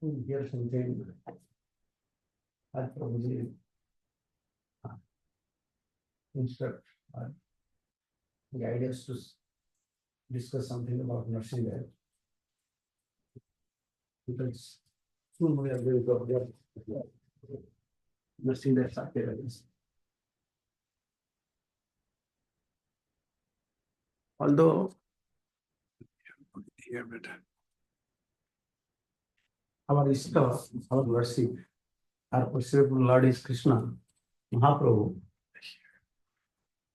Here something I probably instruct or guide us to discuss something about nursing there. Because soon we are going to get nursing there activities. Although here better. Our Ishta, our worship, our worshipful Lord is Krishna, Mahaprabhu.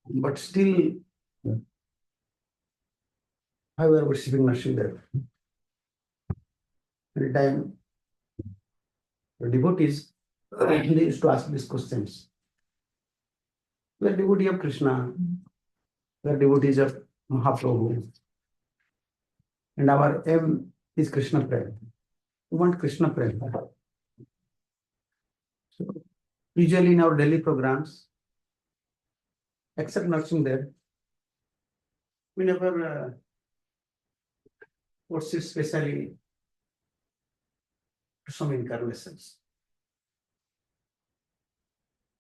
But still, why we are worshipping Nrsimha? Every time the devotees they used to ask these questions. We are devotee of Krishna, we are devotees of Mahaprabhu, and our aim is Krishna Prem. We want Krishna Prem. So, usually in our daily programs, except Nrsimha, we never worship specially to some incarnations.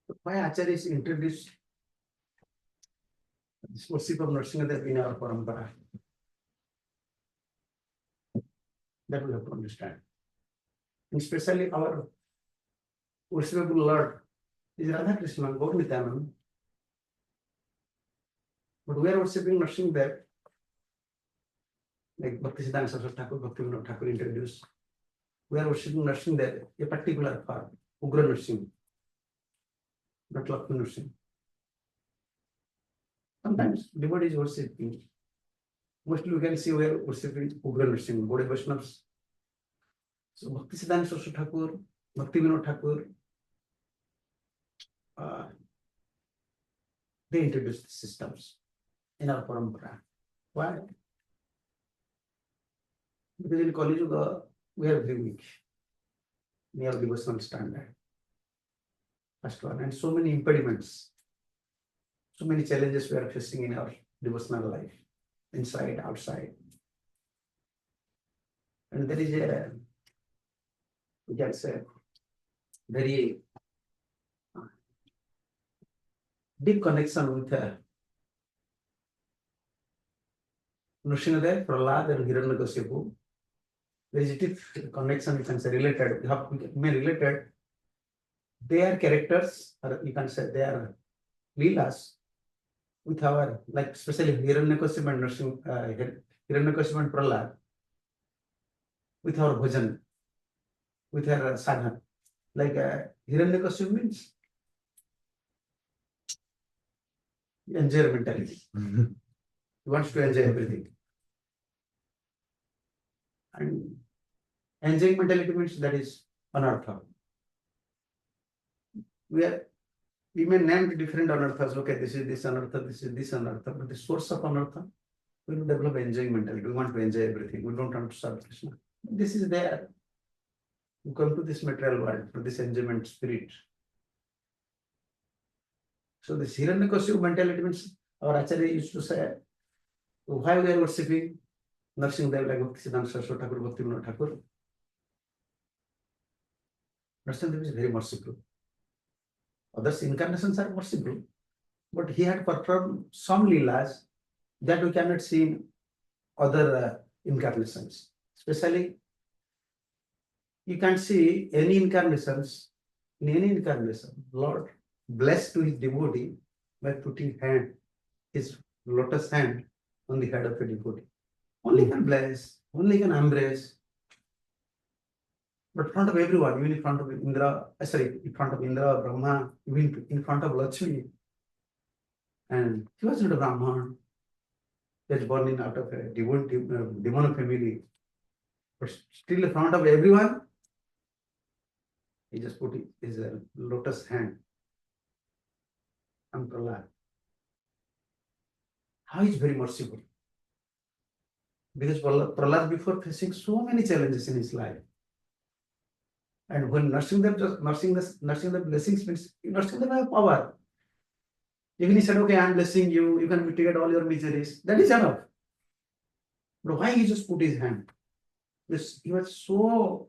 So why Acharya is introduced this worship of Nrsimha in our parampara? That we have to understand. And especially our worshipful Lord is Radha Krishna, Gaur Nityananda. But we are worshiping Nrsimha like Bhaktisiddhanta Saraswati Thakur, Bhaktivinoda Thakur introduced. We are worshiping Nrsimha, a particular form, Ugra Nrsimha, not Lakshmi Nrsimha. Sometimes devotees worshiping. Mostly we can see we are worshiping Ugra Nrsimha, Gaudiya Vaishnavas. So Bhaktisiddhanta Saraswati Thakur, Bhaktivinoda Thakur, they introduced the systems in our parampara. Why? Because in Kali Yuga, we are very weak in our devotional standard. First one, and so many impediments, so many challenges we are facing in our devotional life, inside, outside. And there is a, we can say, very deep connection with Nrsimha, Prahlad, and Hiranyakashipu. There is a deep connection, you can say, related, related. They are characters, or you can say they are Lilas, with our, like especially Hiranyakashipu and Hiranyakashipu and Prahlad, with our bhajan, with our sadhana. Like Hiranyakashipu means enjoy mentality. He wants to enjoy everything. And enjoying mentality means that is anartha. We may name different anarthas. Okay, this is this anartha, this is this anartha, but the source of anartha, we will develop enjoying mentality. We want to enjoy everything. We don't want to serve Krishna. This is there. We come to this material world for this enjoyment spirit. So this Hiranyakashipu mentality means our Acharya used to say, why we are worshipping Nrsimha like Bhaktisiddhanta Saraswati Thakur, Bhaktivinoda Thakur? Nrsimha is very merciful. Others incarnations are merciful, but he had performed some Leelas that we cannot see in other incarnations. Especially, you can't see any incarnations, in any incarnation, Lord blessed to his devotee by putting his lotus hand on the head of a devotee. Only can bless, only can embrace. But in front of everyone, even in front of Indra, in front of Indra, Brahma, even in front of Lakshmi. And he was not a Brahman. He was born in out of a demon family. But still in front of everyone, he just put his lotus hand on Prahlad. How is very merciful. Because Prahlad before facing so many challenges in his life. And when Nrsimha blessings means Nrsimha have power. Even he said, okay, I am blessing you, you can mitigate all your miseries. That is enough. But why he just put his hand? He was so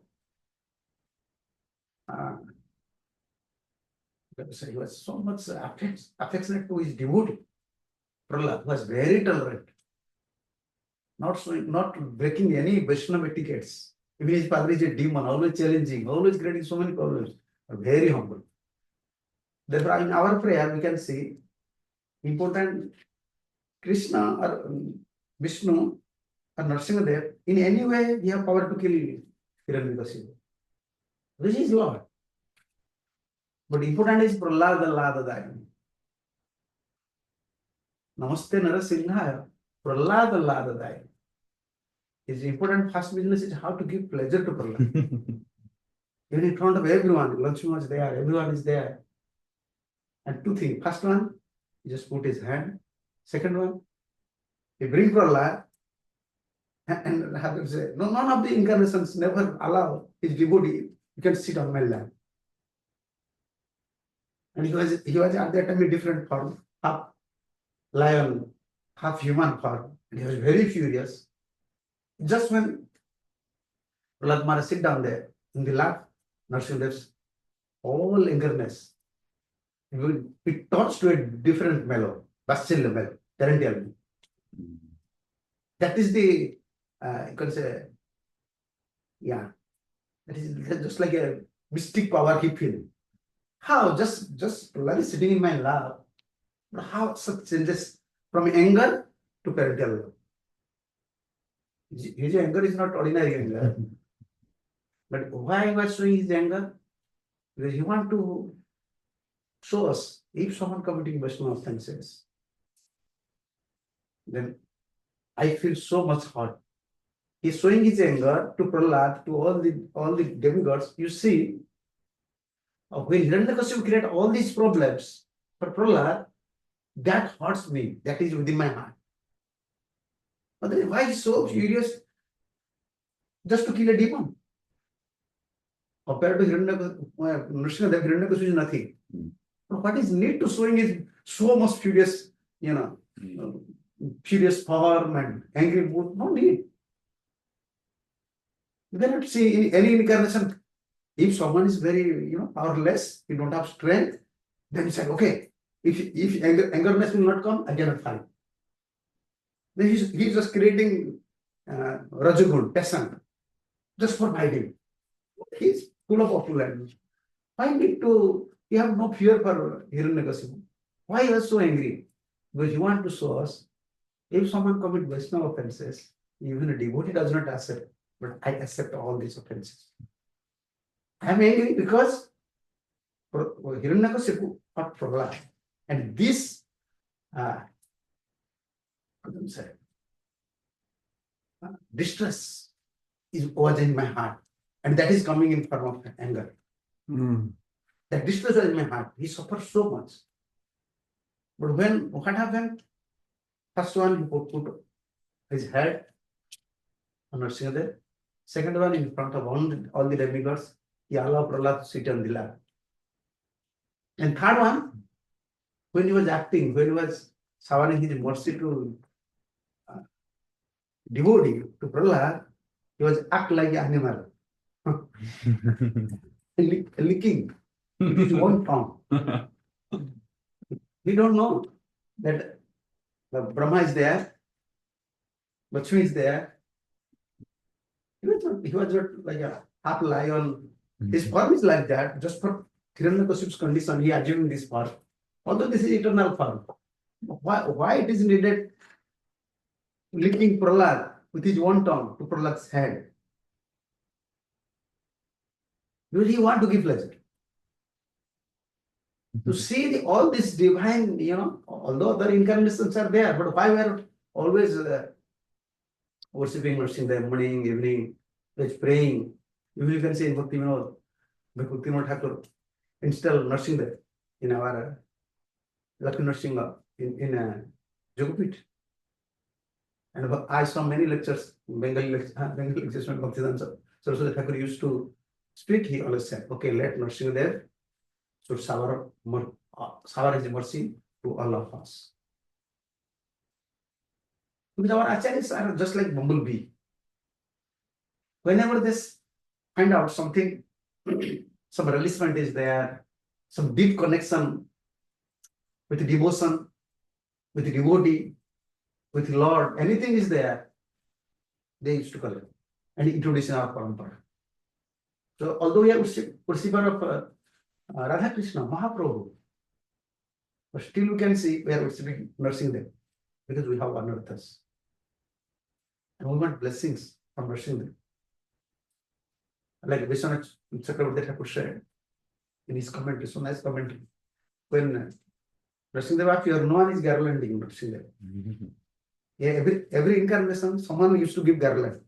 uh, so he was so much affectionate to his devotee. Prahlad was very tolerant, not breaking any Vaishnava etiquettes. Even his father is a demon, always challenging, always creating so many problems, but very humble. Therefore, in our prayer, we can see important Krishna or Vishnu or Nrsimha, in any way, we have power to kill Hiranyakashipu. This is Lord. But important is Prahlad Alladadaya. Namaste Nrsimha, Prahlad Alladadaya. His important first business is how to give pleasure to Prahlad. Even in front of everyone, Lakshmi was there, everyone is there. And two things. First one, he just put his hand. Second one, he bring Prahlad and have to say, no, none of the incarnations never allow his devotee, you can sit on my lap. And he was at that time a different form, half lion, half human form. And he was very furious. Just when Prahlad Maharaj sit down there in the lap, Nrsimha's all eagerness, it turns to a different mellow, Vatsala mellow, Tarantella. That is the, you can say, yeah, that is just like a mystic power he feels. How? Just Prahlad is sitting in my lap. But how such changes from anger to parental love? His anger is not ordinary anger. But why he was showing his anger? Because he want to show us if someone committing Vaishnava offenses, then I feel so much hurt. He's showing his anger to Prahlad, to all the demigods. You see, when Hiranyakashipu create all these problems for Prahlad, that hurts me. That is within my heart. But then why is so furious just to kill a demon? Compared to Nrsimha, Hiranyakashipu is nothing. But what is need to showing is so much furious, furious form and angry mood? No need. You cannot see in any incarnation. If someone is very, powerless, you don't have strength, then you say, okay, if angerness will not come, I cannot fight. Then he's just creating Rajagun, passion, just for fighting. He's full of opulence. Why need to, you have no fear for Hiranyakashipu? Why he was so angry? Because he want to show us, if someone commit Vaishnava offenses, even a devotee does not accept, but I accept all these offenses. I am angry because Hiranyakashipu or Prahlad. And this, distress was in my heart. And that is coming in form of anger. That distress was in my heart. He suffered so much. But what happened? First one, he put his head on Nrsimha. Second one, in front of all the demigods, he allowed Prahlad to sit on the lap. And third one, when he was acting, when he was showering his mercy to devotee, to Prahlad, he was act like an animal. Licking with his own tongue. We don't know that Brahma is there, Lakshmi is there. He was not like a half lion. His form is like that, just for Hiranyakashipu's condition, he achieving this form. Although this is eternal form. Why it is needed licking Prahlad with his own tongue to Prahlad's head? Because he want to give pleasure. To see all this divine, although other incarnations are there, but why we are always worshipping Nrsimha morning, evening, just praying. You can say in Bhakti Thakur install Nrsimha in our Lakshmi Nrsimha in Jogapit. And I saw many lectures, Bengali lectures when Bhaktivedanta Saraswati Thakur used to speak. He always said, okay, let Nrsimha there should shower his mercy to all of us. Because our acharyas are just like bumblebee. Whenever they find out something some releasement is there, some deep connection with devotion, with the devotee, with the Lord, anything is there, they used to collect and introduce in our parampara. So although we are worshipper of Radha Krishna, Mahaprabhu, but still we can see we are worshiping Nrsimha because we have anarthas. And we want blessings from Nrsimha. Like Vishwanath Chakravarti Thakur said in his commentary, so nice commentary. When Nrsimha appeared, no one is garlanding Nrsimha. Yeah, every incarnation, someone used to give garland.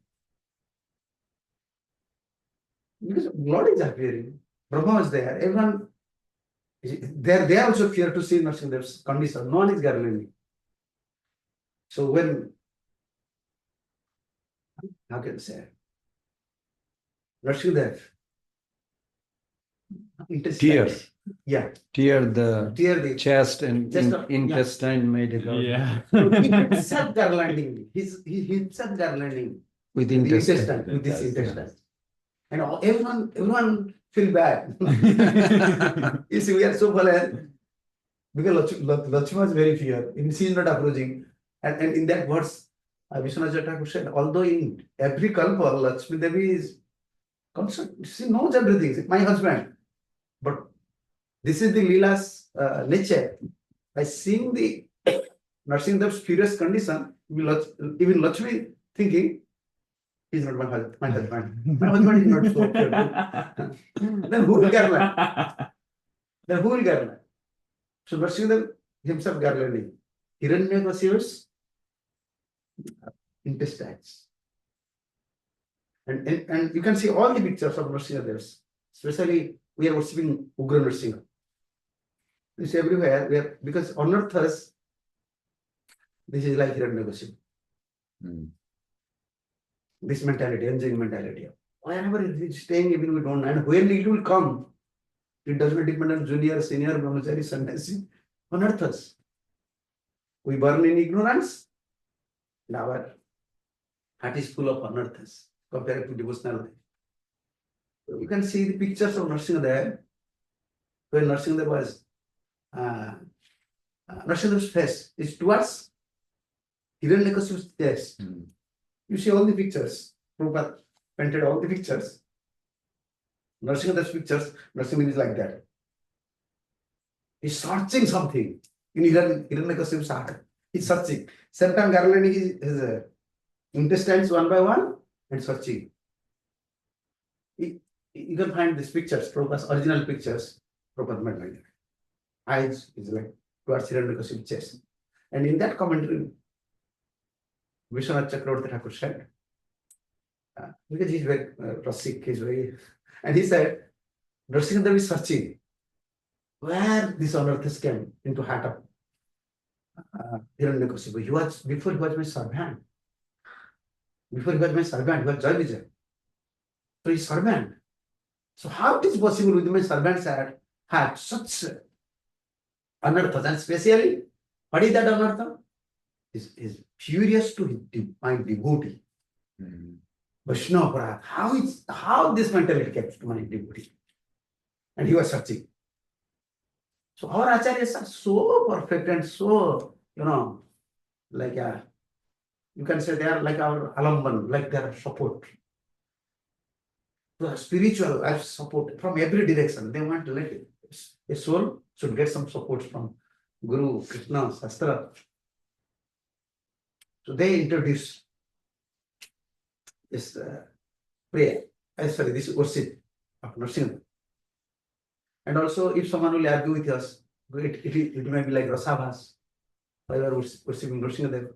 Because Lord is appearing, Brahma is there, everyone, they also fear to see Nrsimha's condition. No one is garlanding. So when, how can I say, Nrsimha, tears. Yeah. Tear the chest and intestine made it out. Yeah. So he himself garlanding. He himself garlanding With intestine. with this intestine. And everyone feel bad. You see, we are so fallen because Lakshma is very fear. She is not approaching. And in that verse, Vishwanath Thakur said, although in every kalpa, Lakshmi Devi is constant, she knows everything. My husband. But this is the Lila's nature. By seeing the Nrsimha's furious condition, even Lakshmi thinking, he's not my husband. My husband is not so fearful. Then who will garland? Then who will garland? So Nrsimha himself garlanding. Hiranyakashipu's intestines. And you can see all the pictures of Nrsimha there. Especially we are worshipping Ugra Nrsimha. You see everywhere, because on earth, this is like Hiranyakashipu. This mentality, enjoying mentality. Wherever it is staying, even we don't know. And when it will come, it does not depend on junior, senior, brahmachari, sannyasi. On earth, we burn in ignorance, and our heart is full of unearths compared to devotional life. So you can see the pictures of Nrsimha there, when Nrsimha was, Nrsimha's face is towards Hiranyakashipu's chest. You see all the pictures. Prabhupada painted all the pictures. Nrsimha's pictures, Nrsimha is like that. He's searching something in Hiranyakashipu's heart. He's searching. Same time garlanding his intestines one by one and searching. You can find these pictures, Prabhupada's original pictures, Prabhupada made like that. Eyes is like towards Hiranyakashipu's chest. And in that commentary, Vishwanath Chakravarti Thakur said, because he's very Rasik, he's very, and he said, Nrsimha is searching where this unearths came into heart of Hiranyakashipu. Before he was my servant. Before he was my servant, he was Jai Vijay. So he's servant. So how it is possible with my servant's heart such unearths? And especially, what is that unearth? Is furious to my devotee. Vaishnava, how this mentality kept to my devotee. And he was searching. So our acharyas are so perfect and so, like you can say they are like our alamban, like their support. The spiritual support from every direction. They want to let it. A soul should get some support from Guru, Krishna, Shastra. So they introduce this prayer, this worship of Nrsimha. And also, if someone will argue with us, it may be like Rasabhas, why we are worshiping Nrsimha.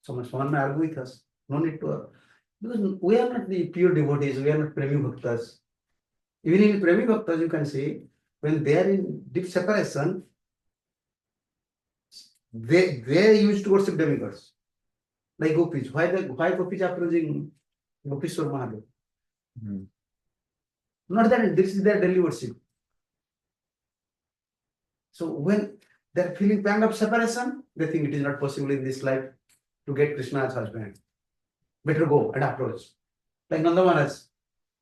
Someone may argue with us. No need to, because we are not the pure devotees, we are not Premi Bhaktas. Even in Premi Bhaktas, you can see, when they are in deep separation, they used to worship demigods, like gopis. Why gopis are approaching Gopishwar Mahadev? Not that this is their daily worship. So when they're feeling pang of separation, they think it is not possible in this life to get Krishna as husband. Better go and approach. Like Nanda Maharaj.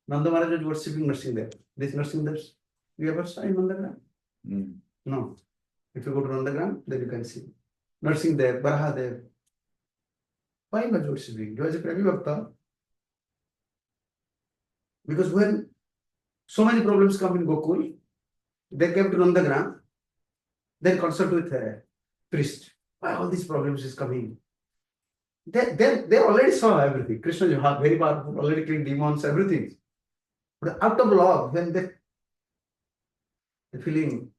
Nanda Maharaj was worshipping Nrsimha. This Nrsimha, you ever saw in Nandagram? No. If you go to Nandagram, then you can see Nrsimha, Barahadev. Why he was worshipping? He was a Premi Bhakta. Because when so many problems come in Gokul, they came to Nandagram, then consult with a priest. Why all these problems is coming? They already saw everything. Krishna is very powerful, already killed demons, everything. But out of love, when they feeling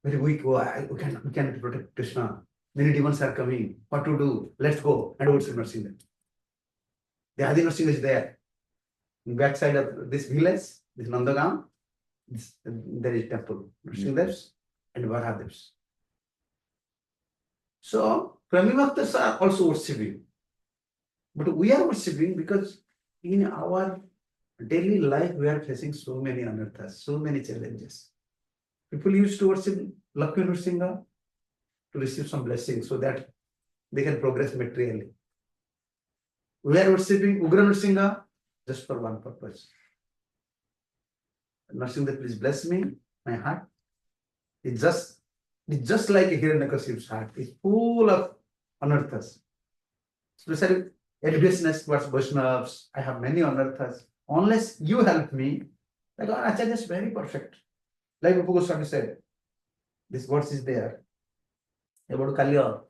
very weak, oh, we cannot protect Krishna. Many demons are coming. What to do? Let's go and worship Nrsimha. The Adi Nrsimha is there. In backside of this village, this Nandagam, there is temple, Nrsimhas and Varadevs. So, Premi Bhaktas are also worshipping. But we are worshipping because in our daily life, we are facing so many anarthas, so many challenges. People used to worship Lakshmi Nrsimha to receive some blessings so that they can progress materially. We are worshipping Ugra Nrsimha just for one purpose. Nrsimha, please bless me, my heart. It's just like a Hiranyakashipu's heart. It's full of anarthas. Especially enviousness towards Vaishnavas. I have many anarthas. Unless you help me, like our Acharya is very perfect. Like Rupa Goswami said, this verse is there about Kalya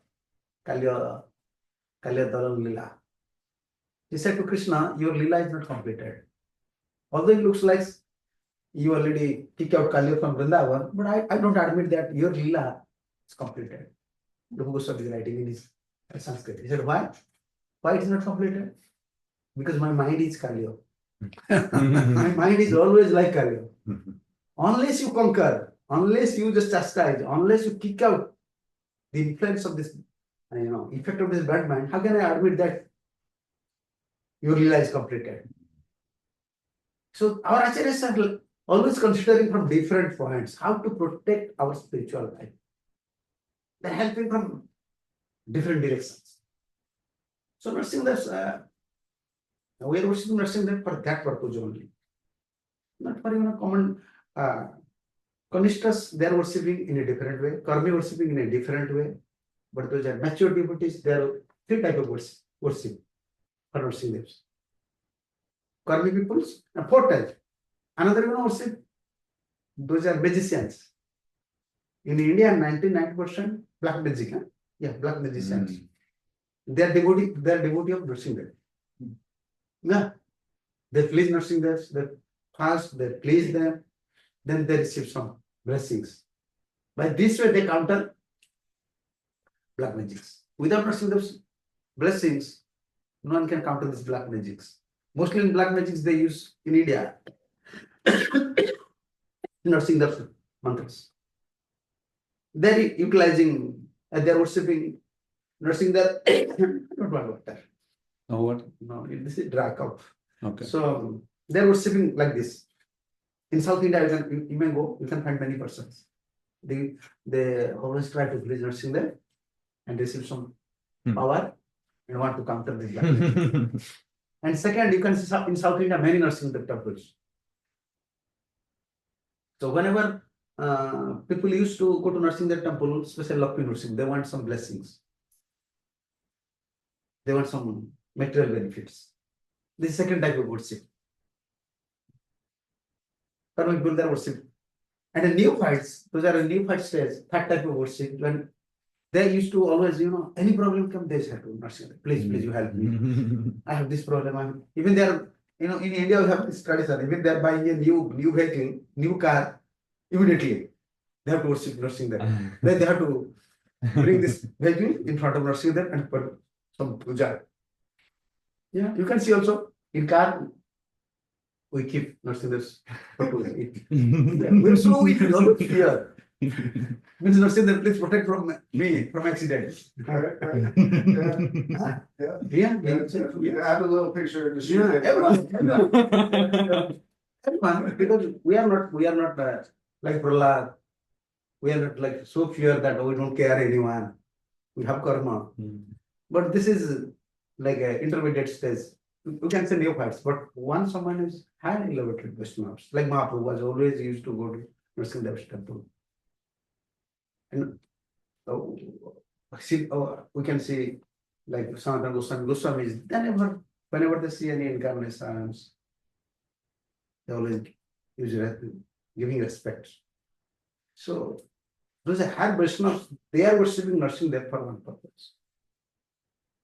Dalan Lila. He said to Krishna, your Lila is not completed. Although it looks like you already kick out Kalya from Vrindavan, but I don't admit that your Lila is completed. Rupa Goswami is writing in his Sanskrit. He said, why? Why it is not completed? Because my mind is Kalya. My mind is always like Kalya. Unless you conquer, unless you just chastise, unless you kick out the influence of this, effect of this bad mind, how can I admit that your Lila is completed? So our acharyas are always considering from different points how to protect our spiritual life. They're helping from different directions. So Nrsimha, we are worshiping Nrsimha for that purpose only. Not for common Kanishtas, they are worshipping in a different way. Karmi worshipping in a different way. But those are mature devotees, there are three types of worship for Nrsimha. Karmi peoples, and four types. Another worship, those are magicians. In India, 99% black magic. Yeah, black magicians. They are devotee of Nrsimha. Yeah. They please Nrsimha, they fast, they please them, then they receive some blessings. By this way, they counter black magics. Without Nrsimha's blessings, no one can counter these black magics. Mostly in black magics they use in India. Nrsimha's mantras. They're utilizing, they're worshipping Nrsimha. I don't want water. Oh, what? No, this is dry cup. Okay. So they're worshipping like this. In South India, you may go, you can find many persons. They always try to please Nrsimha and receive some power and want to counter this black magic. And second, you can see in South India many Nrsimha temples. So whenever people used to go to Nrsimha temple, especially Lakshmi Nrsimha, they want some blessings. They want some material benefits. This is second type of worship. Karma people there worship. And the neophytes, those are a neophyte stage, third type of worship, when they used to always, any problem come, they say to Nrsimha, please, you help me. I have this problem. Even they are, in India, we have this tradition. Even they are buying a new vehicle, new car, immediately they have to worship Nrsimha. Then they have to bring this vehicle in front of Nrsimha and put some puja. Yeah, you can see also in car, we keep Nrsimha's photo. We're so weak, we don't fear. Means Nrsimha, please protect from me, from accidents. Yeah. Add a little picture to show Yeah, everyone, because we are not like Prahlad. We are not like so pure that we don't care anyone. We have karma. But this is like an intermediate stage. we can say neophytes, but once someone is highly elevated Vaishnavas, like Mahaprabhu was always used to go to Nrsimha's temple. And we can see like Sanatana Goswamis, whenever they see any incarnations, they always giving respect. So those high Vaishnavas, they are worshipping Nrsimha for one purpose.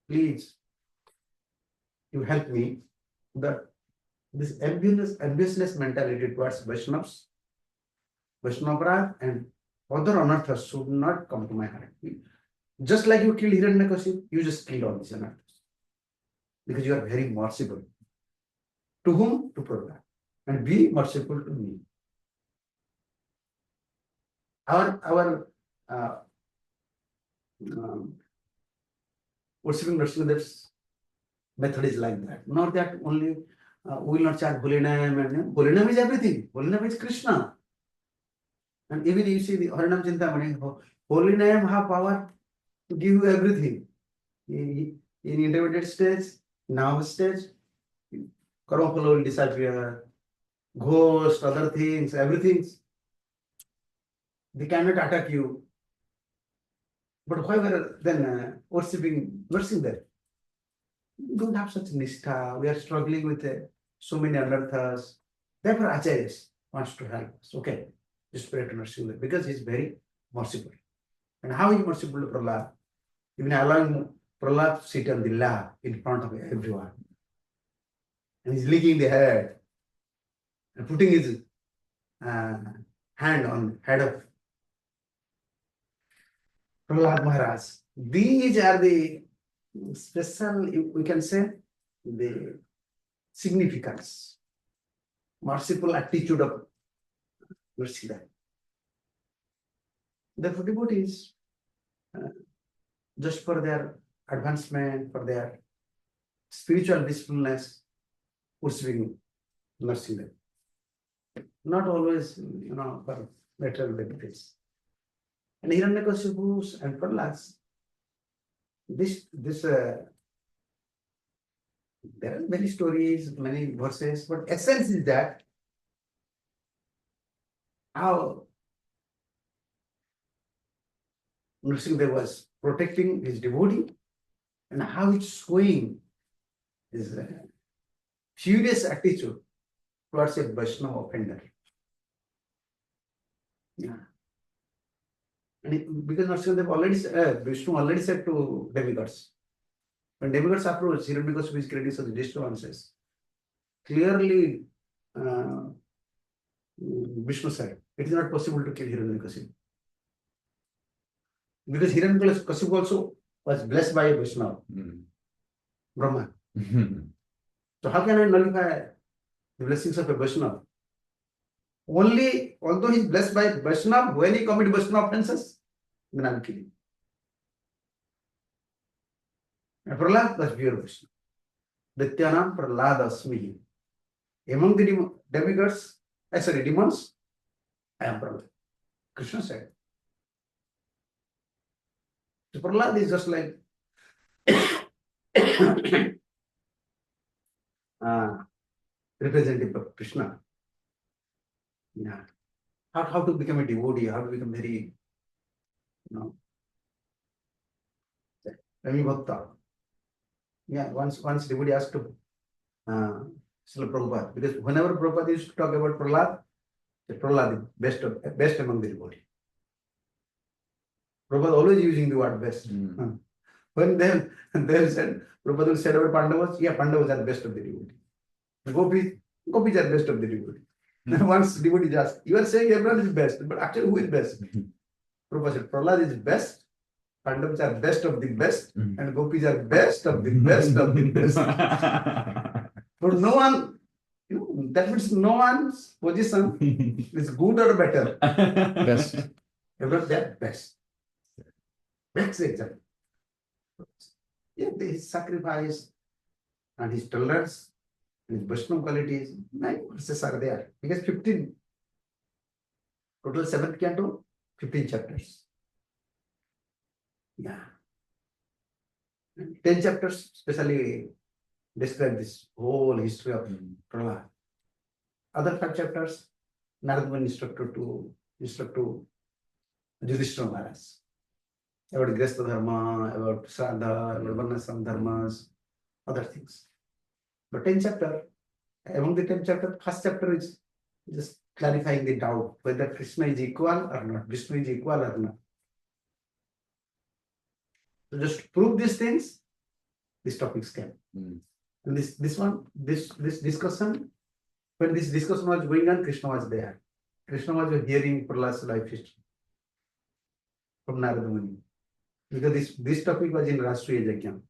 Please, you help me that this ambitiousness mentality towards Vaishnavas, Vaishnava and other anarthas should not come to my heart. Just like you killed Hiranyakashipu, you just killed all these anarthas. Because you are very merciful. To whom? To Prahlad. And be merciful to me. Our worshipping Nrsimha's method is like that. Not that only we will not chant holy name, and holy name is everything. Holy name is Krishna. And even you see the Harinam Chintamani, holy name have power to give you everything. In intermediate stage, now stage, karma will disappear, ghost, other things, everything. They cannot attack you. But why were then worshipping, nursing there? We don't have such nishtha. We are struggling with so many anarthas. Therefore, Acharyas wants to help us. Okay, just pray to Nrsimha because he's very merciful. And how is he merciful to Prahlad? Even allowing Prahlad to sit on the lap in front of everyone. And he's licking the head and putting his hand on the head of Prahlad Maharaj. These are the special, we can say, the significance, merciful attitude of Nrsimha. Therefore, devotees, just for their advancement, for their spiritual blissfulness, worshipping Nrsimha. Not always, for material benefits. And Hiranyakashipu and Prahlad, there are many stories, many verses, but essence is that how Nrsimha was protecting his devotee and how it's showing his furious attitude towards a Vaishnava offender. Yeah. And because Nrsimha already Vishnu already said to demigods, when demigods approach, Hiranyakashipu is creating such disturbances. Clearly, Vishnu said, it is not possible to kill Hiranyakashipu. Because Hiranyakashipu also was blessed by a Vaishnava, Brahma. So how can I nullify the blessings of a Vaishnava? Only, although he is blessed by Vaishnava, when he commits Vaishnava offenses, then I will kill him. And Prahlad was pure Vaishnava. Dityanam Prahlad Asmihi. Among the demigods, demons, I am Prahlad. Krishna said. So Prahlad is just like representative of Krishna. Yeah. How to become a devotee, how to become very, Rami Bhakta. Yeah, once devotee asked to Srila Prabhupada, because whenever Prabhupada used to talk about Prahlad is best among the devotee. Prabhupada always using the word best. When they said, Prabhupada said about Pandavas, yeah, Pandavas are the best of the devotee. Gopis are best of the devotee. Once devotee asked, you are saying everyone is best, but actually who is best? Prabhupada said, Prahlad is best, Pandavas are best of the best, and Gopis are best of the best of the best. For no one, that means no one's position is good or better. Best. Everyone they are best. That's the example. Yeah, his sacrifice and his tolerance and his Vaishnava qualities, many verses are there. Because 15, total 7th canto, 15 chapters. Yeah. And 10 chapters, especially describe this whole history of Prahlad. Other 5 chapters, Narad Muni instruct to Yudhishthira Maharaj about Grihastha Dharma, about Shraddha, about Varnasam Dharmas, other things. But 10 chapter, among the 10 chapter, first chapter is just clarifying the doubt whether Krishna is equal or not, Vishnu is equal or not. So just to prove these things, these topics came. And this discussion, when this discussion was going on, Krishna was there. Krishna was hearing Prahlad's life history from Narada Muni. Because this topic was in Rashtriya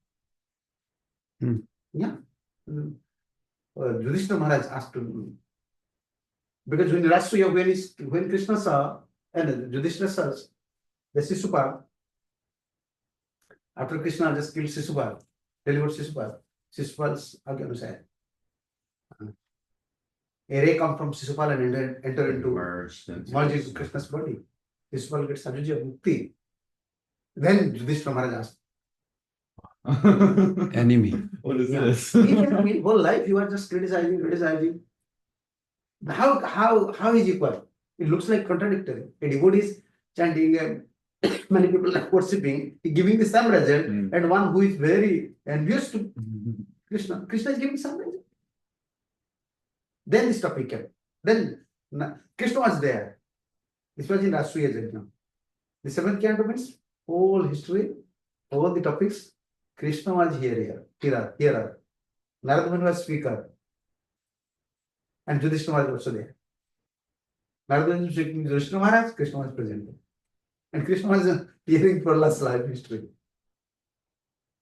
Yajna. Yeah. Yudhishthira Maharaj asked to, because when Rashtriya, when Krishna saw, and Yudhishthira saw the Shishupal, after Krishna just killed Shishupal, delivered Shishupal, Shishupal's, how can you say, a ray come from Shishupal and enter into, merge into Krishna's body. Shishupal gets Sajuji of Mukti. Then Yudhishthira Maharaj asked, Enemy. What is this? Whole life you are just criticizing. How is equal? It looks like contradictory. A devotee is chanting and many people are worshipping, giving the same result, and one who is very envious to Krishna is giving some result. Then this topic came. Then Krishna was there. This was in Rashtriya Yajna. The 7th canto means whole history, all the topics. Krishna was hearer. Narada Muni was speaker. And Yudhishthira was also there. Narada Muni was speaking to Yudhishthira Maharaj, Krishna was present. And Krishna was hearing Prahlad's life history.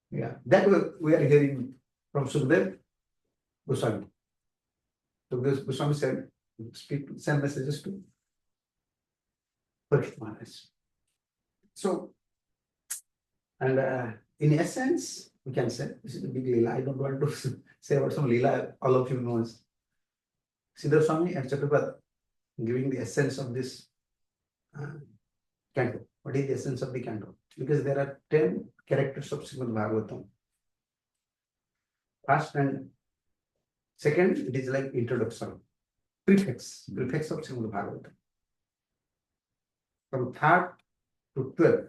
Yeah, that we are hearing from Sukhdev Goswami. Sukhdev Goswami said, send messages to Parikshit Maharaj. So, and in essence, we can say, this is a big Lila. I don't want to say about some Lila, all of you know. Siddhar Swami and Chakrabarti giving the essence of this canto. What is the essence of the canto? Because there are 10 characters of Srimad Bhagavatam. First and second, it is like introduction, prefix of Srimad Bhagavatam. From 3rd to 12th,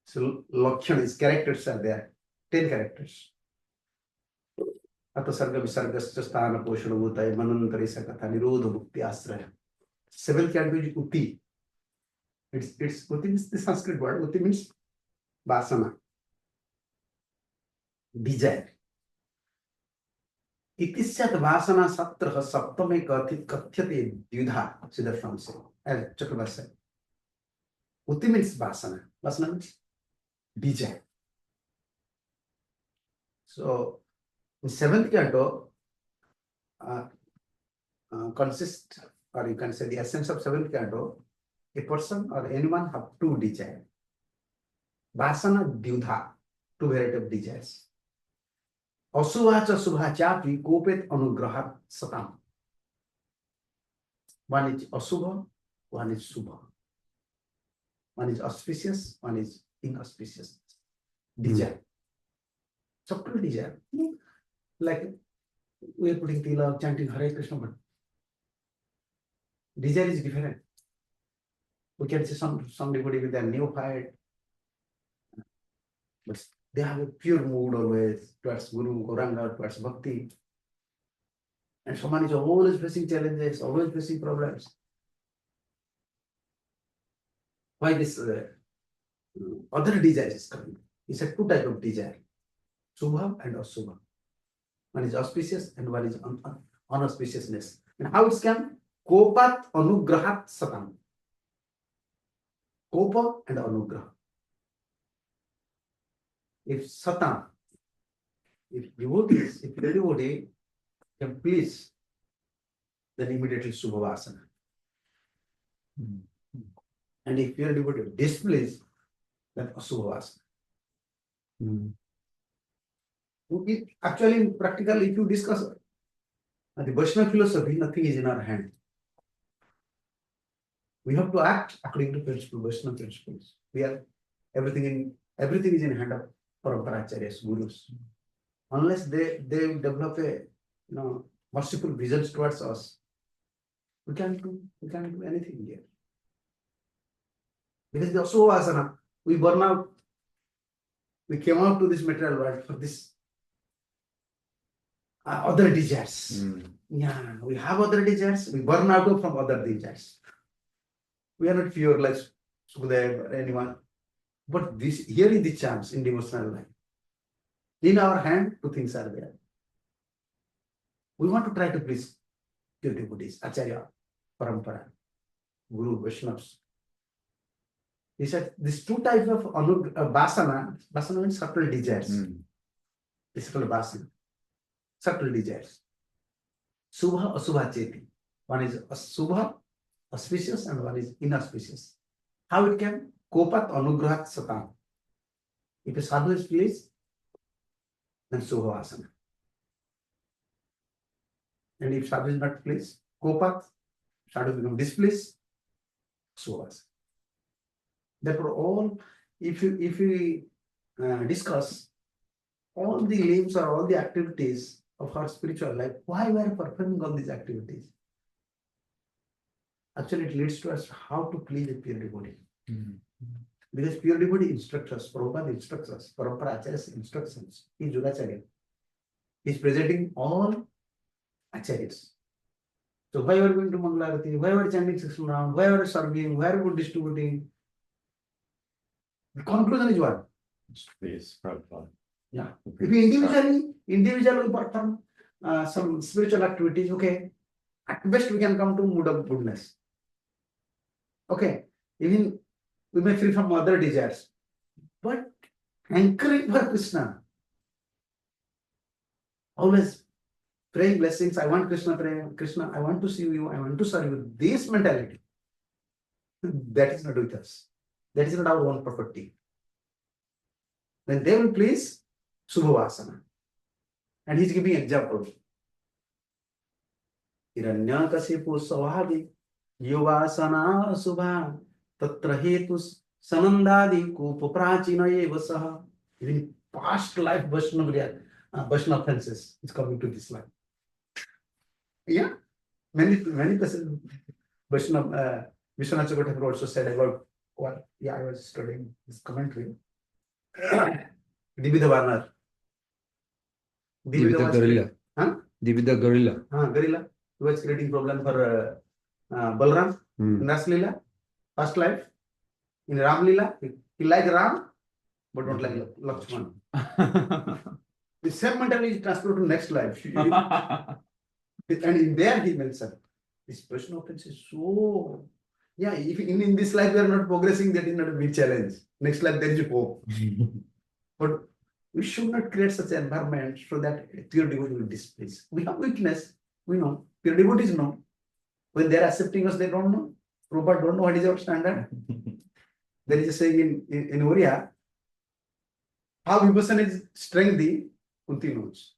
so Lakshanas, characters are there, 10 characters. Ato sarga visargascha sthana poshana bhutaya manantari sakatha nirodha mukti asraya. 7th canto is Uti. It's Uti means the Sanskrit word. Uti means vasana, desire. Itisyat vasana satraha saptame kathyate dyudha, Siddhar Swami said, as Chakrabarti said. Uti means vasana. Vasana means desire. So, in 7th canto consists, or you can say the essence of 7th canto, a person or anyone have 2 desires. Vasana dyudha, 2 variety of desires. Asubhacha subhachapi kopet anugrahat satam. One is asubha, one is subha. One is auspicious, one is inauspicious. Desire. Subtle desire. Like we are putting Tila, chanting Hare Krishna, but desire is different. We can see some devotee with their neophyte, but they have a pure mood always towards Guru, Gauranga, towards Bhakti. And someone is always facing challenges, always facing problems. Why this other desire is coming? It's a 2 types of desire, Subha and Asubha. One is auspicious and one is unauspiciousness. And how it can? Kopat anugrahat satam. Kopa and anugraha. If satam, if the devotee can please, then immediately Subha Vasana. And if your devotee displeased, then Asubha Vasana. Actually, practically, if you discuss the Vaishnava philosophy, nothing is in our hand. We have to act according to Vaishnava principles. Everything is in hand of Paramparaacharyas, Gurus. unless they develop a merciful visions towards us, we can't do anything here. Because the Asana, we burn out. We came out to this material world for this other desires. Yeah, we have other desires. We burn out from other desires. We are not pure like Sukhdev or anyone. But this here is the chance in devotional life. In our hand, two things are there. We want to try to please pure devotees, Acharya, Parampara, Guru, Vaishnavas. He said these two types of vasana means subtle desires. This is called vasana. Subtle desires. Subha, Asubha, Cheti. One is Subha, auspicious, and one is inauspicious. How it can? Kopat anugrahat satam. If a sadhu is pleased, then Subha Vasana. And if sadhu is not pleased, Kopat, sadhu becomes displeased, Subha Vasana. Therefore, all, if we discuss all the limbs or all the activities of our spiritual life, why we are performing all these activities? Actually, it leads to us how to please a pure devotee. Because pure devotee instructs us, Prabhupada instructs us, Parampara Acharyas instructs us. He is Yugacharya. He is presenting all Acharyas. So why are we going to Mangalarati? Why are we chanting 6 rounds? Why are we serving? Why are we distributing? The conclusion is what? Please, Prabhupada. Yeah. If we individually perform some spiritual activities, okay, at best we can come to mood of goodness. Okay, even we may free from other desires, but anchoring for Krishna, always praying blessings. I want Krishna, pray Krishna. I want to see you. I want to serve you. This mentality, that is not with us. That is not our own property. Then they will please Subhavasana. And he's giving examples. Hiranyakasipu Savadi Yuvasana Subha Tatra Hetus Sanandadi Kupa Prachina Yevasaha. Even past life Vaishnava offenses is coming to this life. Yeah. Many places Vaishnava Vishwanath Chakravarti also said about what, yeah, I was studying this commentary. Dividha Varnar. Dividha Gorilla. Huh? Dividha Gorilla. Gorilla. He was creating problem for Balram in Ras Lila, past life. In Ram Lila, he liked Ram, but don't like Lakshman. The same mentality is transferred to next life. And in there he mentioned, this personal offense is so. Yeah, if in this life we are not progressing, that is not a big challenge. Next life there is a hope. But we should not create such an environment so that pure devotee will displease. We have weakness, we know. Pure devotees know. When they are accepting us, they don't know. Prabhupada don't know what is our standard. There is a saying in Oriya, how Vibhusana is strength, Kunti knows.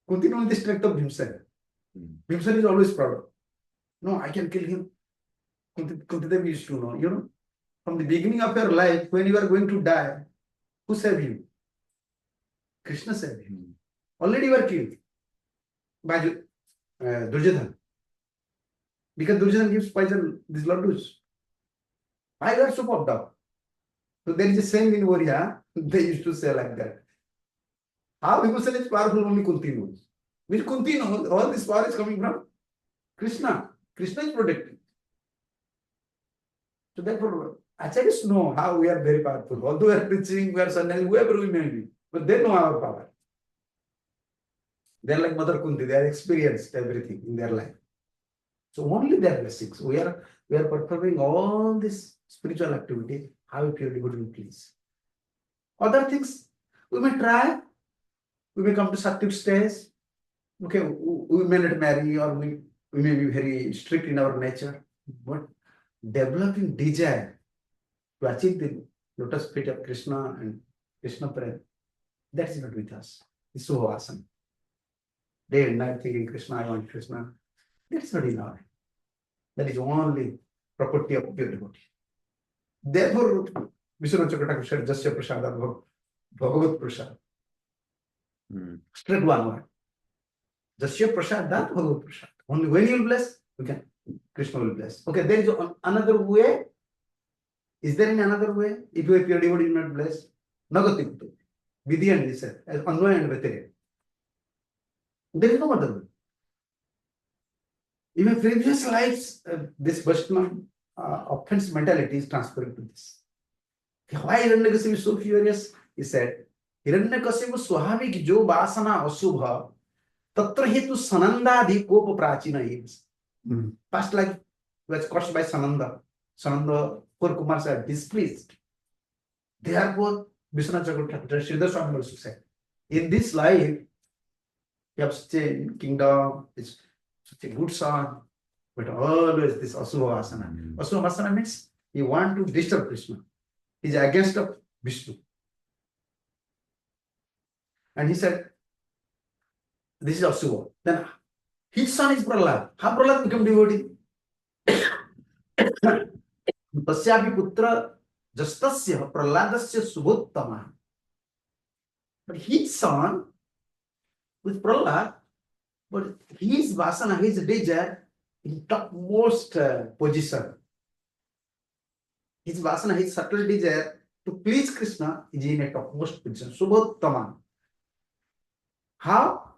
Kunti knows the strength of Bhimsana. Bhimsana is always proud. No, I can kill him. Kunti Devi used to know, you know, from the beginning of your life, when you are going to die, who saved you? Krishna saved you. Already you are killed by Duryodhana. Because Duryodhana gives poison these laddus. Why you are so popped up? So there is a saying in Oriya, they used to say like that. How Vibhusana is powerful, only Kunti knows. Which Kunti knows, all this power is coming from Krishna. Krishna is protecting. So therefore, Acharyas know how we are very powerful. Although we are preaching, we are sannyasi, whoever we may be, but they know our power. They are like Mother Kunti, they have experienced everything in their life. So only their blessings. We are performing all this spiritual activity, how pure devotee will please. Other things, we may try, we may come to sattvic stage. Okay, we may not marry, or we may be very strict in our nature, but developing desire to achieve the lotus feet of Krishna and Krishna prayer, that is not with us. It's so awesome. Day and night thinking Krishna, I want Krishna. That is not in our hand. That is only property of pure devotee. Therefore, Vishwanath Chakravarti said, Jasya Prasada Bhagavat Prasad. Straight one word. Jasya prasad, that Bhagavad prasad. Only when you will bless, we can, Krishna will bless. Okay, there is another way. Is there any another way? If you are pure devotee, you will not bless. Nagati Kutu. Vidhi and he said, as Anvaya and Vetere. There is no other way. Even previous lives, this Vaishnava offense mentality is transferred to this. Why Hiranyakasipu is so furious? He said, Hiranyakasipu swahavik jo vasana asubha tatra hetu sanandadhi kopa prachina is. Past life was caused by Sananda. Sananda, poor Kumar said, displeased. Therefore, Vishwanath Chakravarti, Sridhar Swami also said, in this life, you have such a kingdom, it's such a good son, but always this Asubha Vasana. Asubha Vasana means you want to disturb Krishna. He's against of Vishnu. And he said, this is Asubha. Then his son is Prahlad. How Prahlad become devotee? Tasyapi putra jastasya Prahladasya subhottama. But his son with Prahlad, but his vasana, his desire, in topmost position. His vasana, his subtle desire to please Krishna is in a topmost position. Subhottama. How?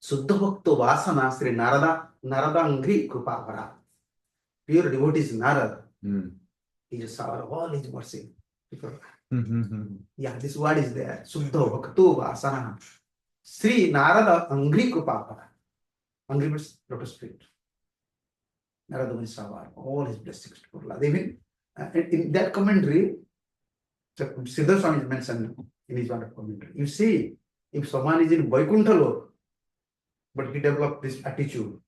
Suddha Bhakto Vasana Sri Narada Angri Krupavara. Pure devotee is Narada. He just saw all his mercy. Yeah, this word is there. Suddha Bhakto Vasana Sri Narada Angri Krupavara. Angri means lotus feet. Narada Muni saw all his blessings to Prahlad. Even in that commentary, Sridhar Swami is mentioned in his one commentary. You see, if someone is in Vaikuntha Lok, but he developed this attitude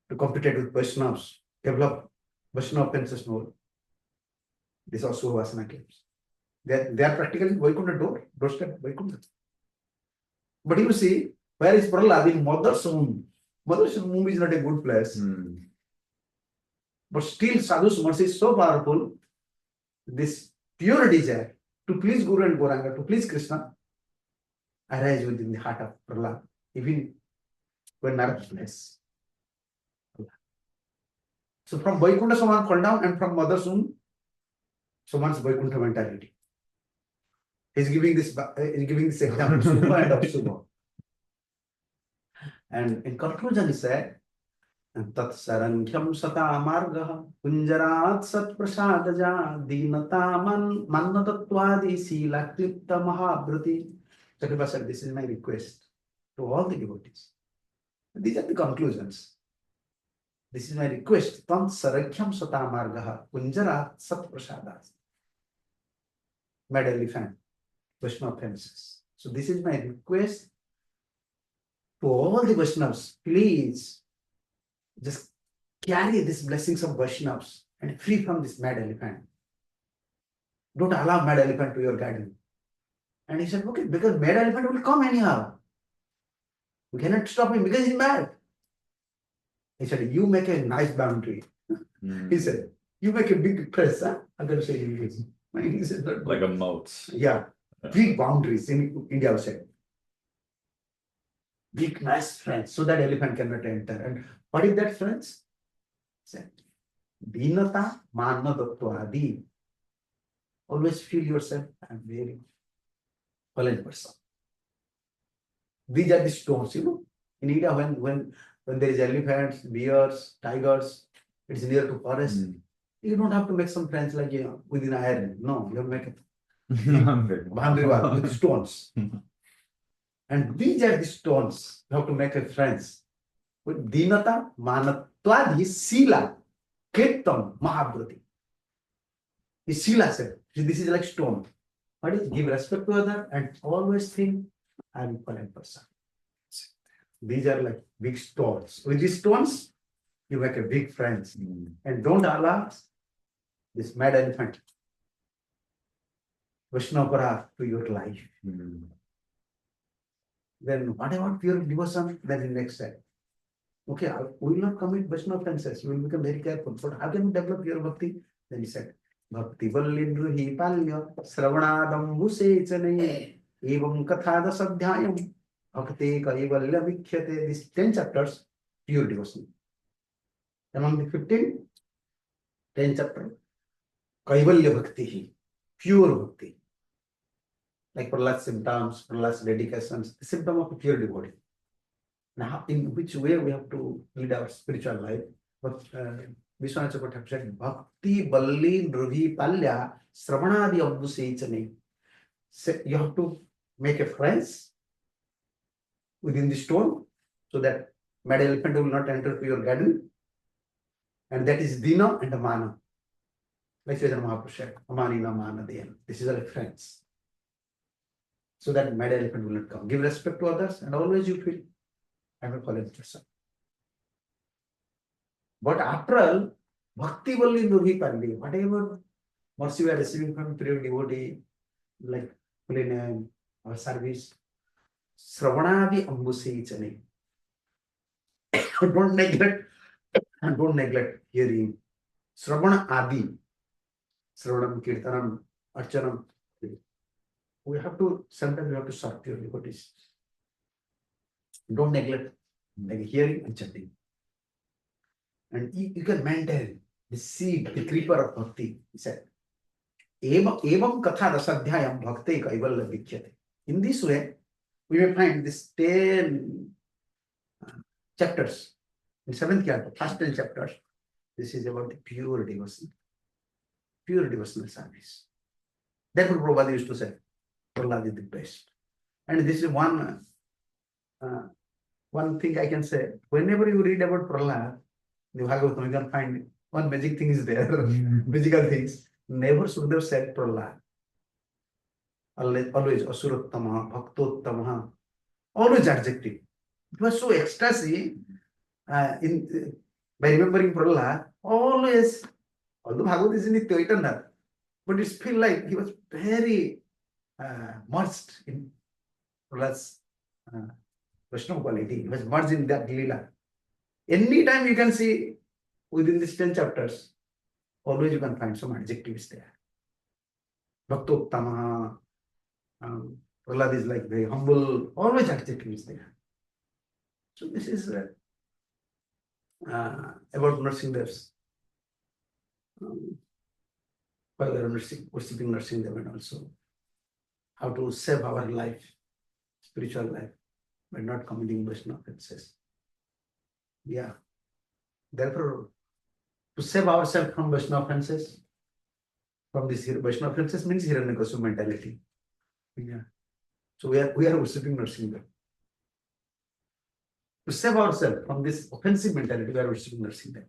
to compete with Vaishnavas, develop Vaishnava offenses more. This also Vasana claims. They are practically Vaikuntha doorstep Vaikuntha. But you see, where is Prahlad? In mother's womb. Mother's womb is not a good place. But still Sadhu's mercy is so powerful. This pure desire to please Guru and Gauranga, to please Krishna, arise within the heart of Prahlad, even when Narada bless. So from Vaikuntha, someone fall down, and from mother's womb, someone's Vaikuntha mentality. He's giving this example, Subha and Asubha. And in conclusion, he said, Tat sarankyam sata margaha kunjarat sat prasadaja dinata mannatatvadi sila klipta mahabhrati. Chakravarti said, this is my request to all the devotees. These are the conclusions. This is my request. Tam sarankyam sata margaha kunjarat sat prasadaja. Mad elephant, Vaishnava offenses. So this is my request to all the Vaishnavas. Please just carry these blessings of Vaishnavas and free from this mad elephant. Don't allow mad elephant to your garden. And he said, okay, because mad elephant will come anyhow. We cannot stop him because he's mad. He said, you make a nice boundary. He said, you make a big press. Huh? I'm going to say English. My English is not Like a moat. Yeah, big boundaries in India said. Big nice fence so that elephant cannot enter. And what is that fence? Said, Dinata Manna Dattwadi. Always feel yourself, I'm very fallen person. These are the stones, you know. In India, when there is elephants, bears, tigers, it's near to forest. You don't have to make some fence like within iron. No, you have to make a boundary wall with stones. And these are the stones. You have to make a fence. With Dinata Manatwadi Sila Kirtam Mahabhrati. His Sila said, this is like stone. What is give respect to other and always think I'm equal person. These are like big stones. With these stones, you make a big friends. And don't allow this mad elephant, Vaishnavapara to your life. Then what about pure devotion? Then the next step. Okay, we will not commit Vaishnava offenses. We will become very careful. But how can we develop pure bhakti? Then he said, Bhakti Vallindruhi Palya Sravanadam Vusechane Evam Kathada Sadhyayam Bhakti Kaivalya Vikhyate. These 10 chapters, pure devotion. Among the 15, 10 chapter, Kaivalya Bhakti, pure Bhakti. Like Prahlad's symptoms, Prahlad's dedications, the symptom of a pure devotee. Now, in which way we have to lead our spiritual life? But Vishwanath Chakravarti said, Bhakti Balli Nruhi Palya Sravanadi Abdusechane. You have to make a fence within the stone so that mad elephant will not enter to your garden. And that is Dina and Mana. Like Chaitanya Mahaprabhu said, Amanina Mana Dhyana. This is a reference. So that mad elephant will not come. Give respect to others and always you feel, I will follow the person. But after all, Bhakti Valli Nurhi Pandi, whatever mercy we are receiving from pure devotee, like holy or service, Sravanadi Ambuseichane. Don't neglect hearing. Sravana Adi. Sravanam, Kirtanam, Archanam. Sometimes we have to serve pure devotees. Don't neglect like hearing and chanting. And you can maintain the seed, the creeper of bhakti. He said, Evam katha rasadhyayam bhakti kaivalya vikhyate. In this way, we may find these 10 chapters. In 7th canto, first 10 chapters, this is about the pure devotion, pure devotional service. Therefore, Prabhupada used to say, Prahlad is the best. And this is one thing I can say. Whenever you read about Prahlad, the Bhagavatam, you can find one magic thing is there, magical things. Never Sukhdev said Prahlad. Always Asurottama, Bhaktottama, always adjective. It was so ecstasy by remembering Prahlad, always, although Bhagavad is in the eternal, but it feels like he was very merged in Prahlad's Vaishnava quality. He was merged in that Lila. Anytime you can see within these 10 chapters, always you can find some adjectives there. Bhaktottama, Prahlad is like very humble, always adjectives there. So this is about Nrsimha's, while we are worshipping Nrsimha and also how to save our life, spiritual life, by not committing Vaishnava offenses. Yeah. Therefore, to save ourselves from Vaishnava offenses, from this Vaishnava offenses means Hiranyakashipu mentality. Yeah. So we are worshipping Nrsimha. To save ourselves from this offensive mentality, we are worshipping Nrsimha.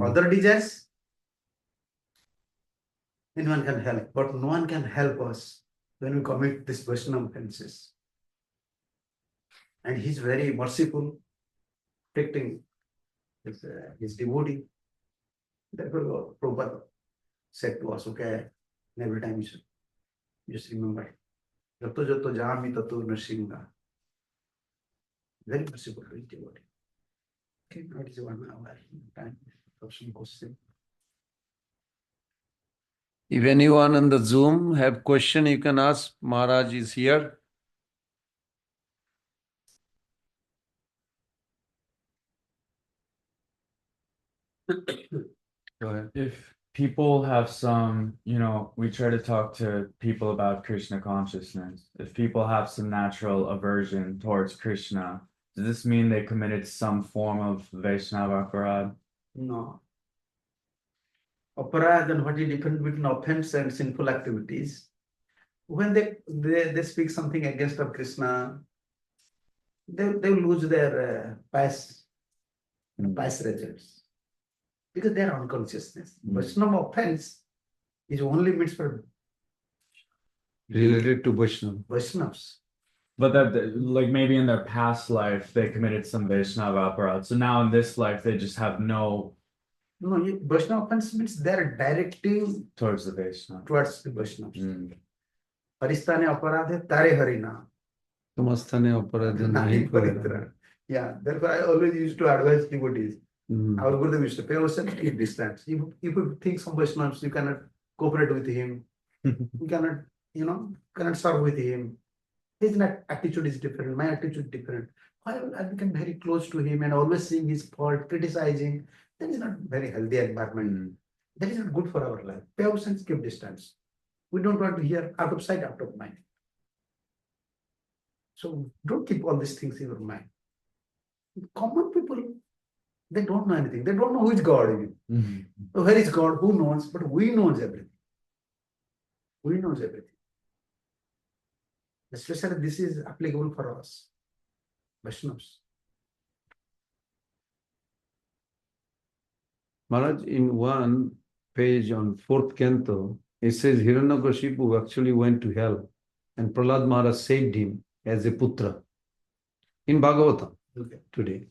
Other desires, anyone can help, but no one can help us when we commit these Vaishnava offenses. And he's very merciful, protecting his devotee. Therefore, Prabhupada said to us, okay, and every time you should just remember, Jato Jato Jami Tato Nrsimha. Very merciful to his devotee. Okay, now it is 1 hour time for some question. If anyone on the Zoom have question, you can ask. Maharaj is here. Go ahead. If people have some, we try to talk to people about Krishna consciousness. If people have some natural aversion towards Krishna, does this mean they committed some form of Vaishnava aparad? No. Aparad and what is different between offense and sinful activities? When they speak something against of Krishna, they will lose their pious results. Because they are unconsciousness. Vaishnava offense is only meant for Related to Vaishnava. Vaishnavas. But that, like maybe in their past life, they committed some Vaishnava aparad. So now in this life, they just have no. No, Vaishnava offense means they are directing towards the Vaishnava. Towards the Vaishnavas. Paristane aparadhe tare harina. Samastane aparadhe nahi paritra. Yeah, therefore I always used to advise devotees. Our Gurudev used to pay yourself, keep distance. If you think some Vaishnavas, you cannot cooperate with him. We cannot, cannot serve with him. His attitude is different. My attitude is different. Why I become very close to him and always seeing his fault, criticizing? That is not very healthy environment. That is not good for our life. Pay absence, keep distance. We don't want to hear out of sight, out of mind. So don't keep all these things in your mind. Common people, they don't know anything. They don't know who is God even. So where is God? Who knows? But we knows everything. We knows everything. Especially this is applicable for us, Vaishnavas. Maharaj, in one page on 4th canto, it says Hiranyakashipu actually went to hell and Prahlad Maharaj saved him as a putra in Bhagavatam today.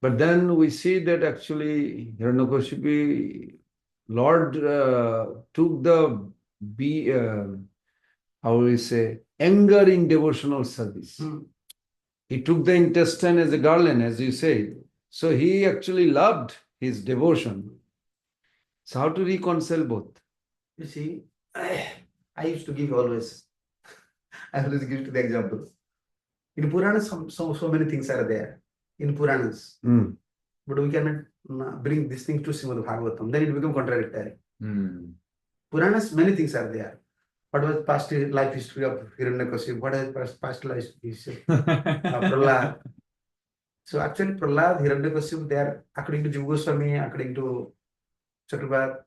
But then we see that actually Hiranyakashipu, Lord took the how we say, anger in devotional service. He took the intestine as a garland, as you say. So he actually loved his devotion. So how to reconcile both? You see, I used to give always, I always give to the example. In Puranas, so many things are there. In Puranas. But we cannot bring this thing to Srimad Bhagavatam. Then it becomes contradictory. Puranas, many things are there. What was past life history of Hiranyakashipu? What is past life history of Prahlad? So actually, Prahlad, Hiranyakashipu, they are, according to Jiva Swami, according to Chakravarti,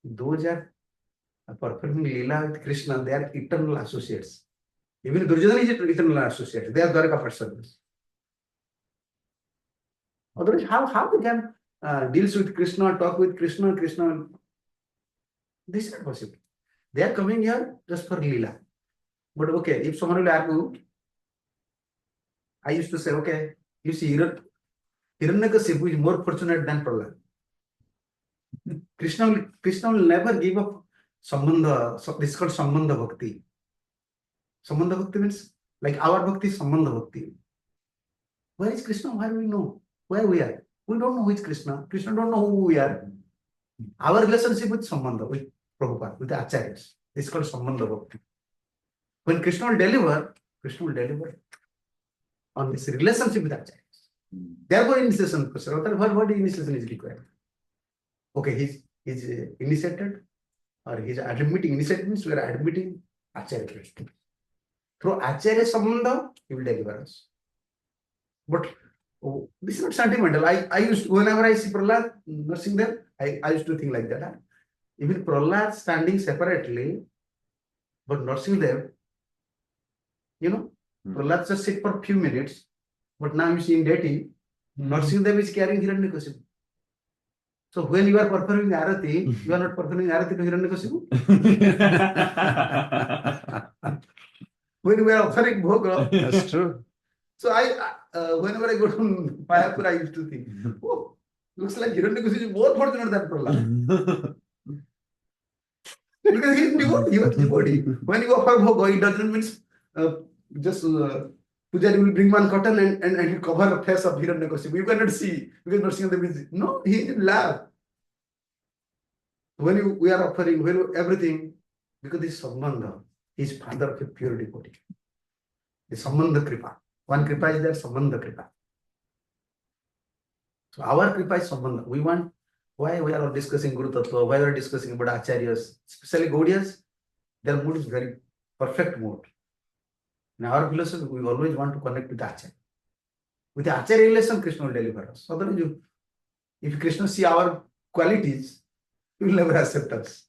those are performing Lila with Krishna. They are eternal associates. Even Duryodhana is eternal associate. They are Dwarka persons. Otherwise, how they can deals with Krishna, talk with Krishna? This is not possible. They are coming here just for Lila. But okay, if someone will argue, I used to say, okay, you see, Hiranyakashipu is more fortunate than Prahlad. Krishna will never give up Sambandha. So this is called Sambandha Bhakti. Sambandha Bhakti means like our Bhakti is Sambandha Bhakti. Where is Krishna? Why do we know? Where we are? We don't know who is Krishna. Krishna don't know who we are. Our relationship with Sambandha, with Prabhupada, with the Acharyas, is called Sambandha Bhakti. When Krishna will deliver on this relationship with Acharyas. Therefore, initiation process. What initiation is required? Okay, he's initiated, or he's admitting. Initiated means we are admitting Acharya. Through Acharya Sambandha, he will deliver us. But this is not sentimental. I used to, whenever I see Prahlad nursing them, I used to think like that. Even Prahlad standing separately, but nursing them, Prahlad just sit for a few minutes, but now you see in deity, nursing them is carrying Hiranyakashipu. So when you are performing Arati, you are not performing Arati to Hiranyakashipu. When we are offering Bhoga, That's true. so whenever I go to Mayapur, I used to think, oh, looks like Hiranyakashipu is more fortunate than Prahlad. Because he is devotee, he was devotee. When you offer Bhoga, it doesn't mean just Pujari will bring one cotton and he cover the face of Hiranyakashipu. You cannot see because Nrsimha is no, he is in love. When we are offering everything, because this Sambandha, he is father of a pure devotee. The Sambandha Kripa. One Kripa is there, Sambandha Kripa. So our Kripa is Sambandha. We want, why we are discussing Guru Tattva, why we are discussing about Acharyas, especially Gaudiyas, their mood is very perfect mood. In our philosophy, we always want to connect with Acharya. With the Acharya relation, Krishna will deliver us. Otherwise, if Krishna see our qualities, he will never accept us.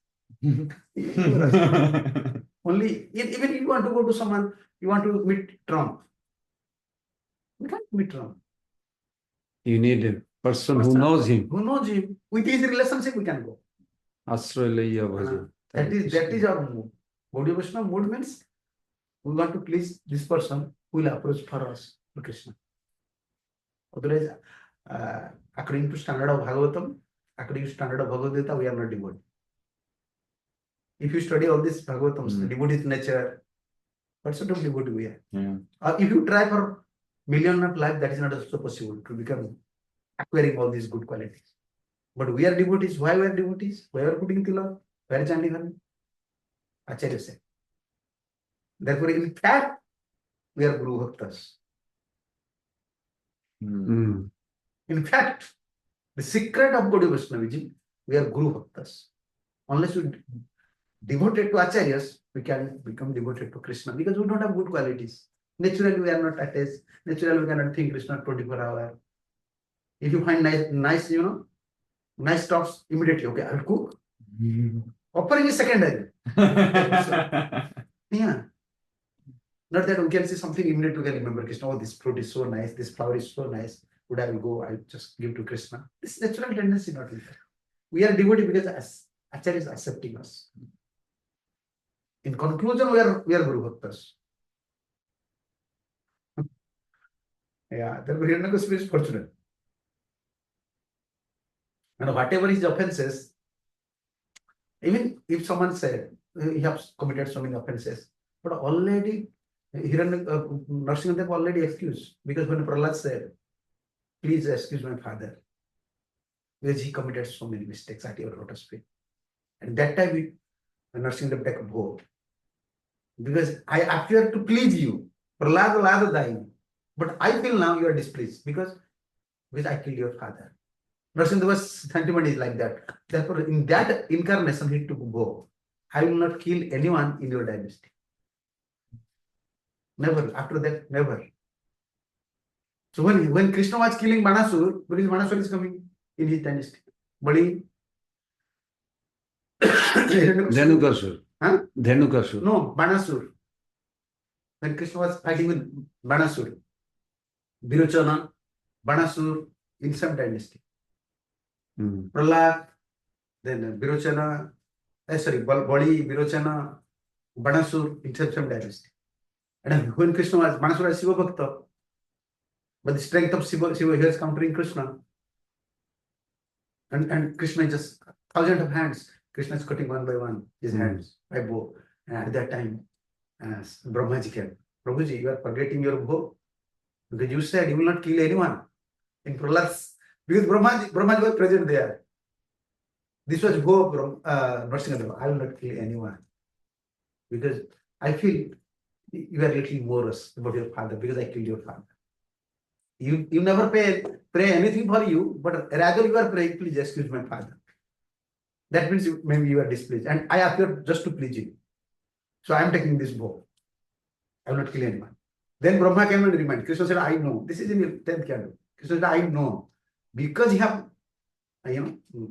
Only, even if you want to go to someone, you want to meet Trump. We can't meet Trump. You need a person who knows him. Who knows him. With his relationship, we can go. Asraya Bhajan. That is our mood. Gaudiya Vaishnava mood means we want to please this person who will approach for us to Krishna. Otherwise, according to standard of Bhagavatam, according to standard of Bhagavad Gita, we are not devotee. If you study all this Bhagavatams, devotee nature, what sort of devotee we are? If you try for million of life, that is not also possible to become acquiring all these good qualities. But we are devotees. Why we are devotees? Why we are putting tilak? Where is Chandigarh? Acharya said. Therefore, in fact, we are Guru Bhaktas. Mm. In fact, the secret of Gaudiya Vaishnavism, we are Guru Bhaktas. Unless we devoted to Acharyas, we can become devoted to Krishna because we don't have good qualities. Naturally, we are not attached. Naturally, we cannot think Krishna 24 hours. If you find nice, nice talks, immediately, okay, I will cook. Offering is secondary. Yeah. Not that we can see something immediately, we can remember Krishna. Oh, this fruit is so nice, this flower is so nice. Would I will go, I just give to Krishna. This natural tendency, not with that. We are devotee because Acharya is accepting us. In conclusion, we are Guru Bhaktas. Yeah, therefore Hiranyakashipu is fortunate. And whatever his offenses, even if someone said he has committed so many offenses, but already Nrsimha already excused, because when Prahlad said, please excuse my father, because he committed so many mistakes at your lotus feet. And that time Nrsimha took a vow, because I appear to please you, Prahlad dying, but I feel now you are displeased because I killed your father. Nrsimha's sentiment is like that. Therefore, in that incarnation, he took a vow. I will not kill anyone in your dynasty. Never. After that, never. So when Krishna was killing Banasur, because Banasur is coming in his dynasty. Bali. Dhenukasur. Huh? Dhenukasur. No, Banasur. When Krishna was fighting with Banasur, Virochana, Banasur, in some dynasty. Mm. Prahlad, then Virochana, Bali, Virochana, Banasur, in some dynasty. And when Krishna was, Banasur was Shiva Bhakta, but the strength of Shiva he was countering Krishna. And Krishna is just thousands of hands. Krishna is cutting one by one his hands by bow. And at that time, Brahmaji came. Prabhuji, you are forgetting your bow. Because you said you will not kill anyone. In Prahlad's, because Brahmaji was present there. This was bow from Nrsimha. I will not kill anyone. Because I feel you are little morose about your father, because I killed your father. You never pray anything for you, but rather you are praying, please excuse my father. That means maybe you are displeased. And I appear just to please you. So I am taking this vow. I will not kill anyone. Then Brahma came and reminded. Krishna said, I know. This is in your 10th canto. Krishna said, I know. Because you have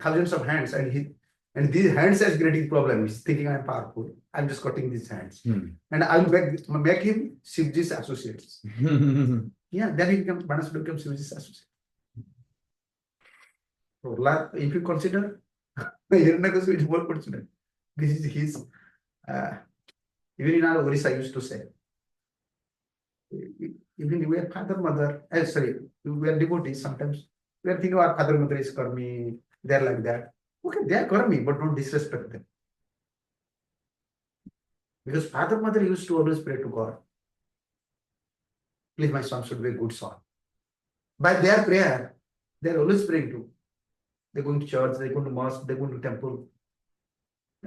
thousands of hands, and these hands has creating problem. He's thinking I am powerful. I'm just cutting these hands. And I will make him Shivji's associates. Yeah, then he becomes Banasura becomes Shivji's associate. So, if you consider Hiranyakashipu is more fortunate. This is his even in our Orissa used to say. Even we are father, mother, we are devotees, sometimes we are thinking our father, mother is karmi, they are like that. Okay, they are karmi, but don't disrespect them. Because father, mother used to always pray to God. Please, my son should be a good son. By their prayer, they are always praying to. They go to church, they go to mosque, they go to temple.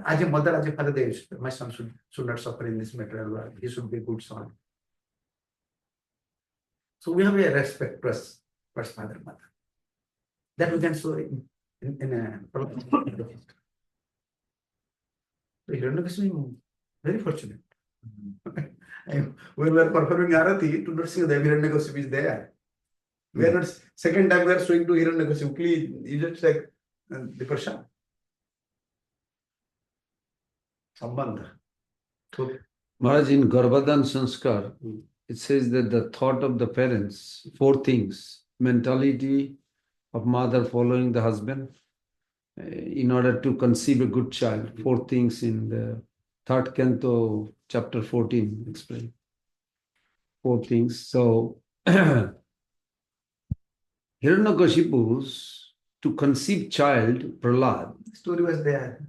As a mother, as a father, they used to, my son should not suffer in this material world. He should be a good son. So we have a respect towards father, mother. That we can show in a so Hiranyakashipu very fortunate. When we were performing Arati, to not see the Hiranyakashipu is there. We are not, second time we are showing to Hiranyakashipu, please, you just take the prasad. Sambandha. So, Maharaj, in Garbhadan Sanskar, it says that the thought of the parents, 4 things: mentality of mother following the husband, in order to conceive a good child. 4 things in the 3rd canto, chapter 14, explain. 4 things. So, Hiranyakashipu's, to conceive child, Prahlad, the story was there.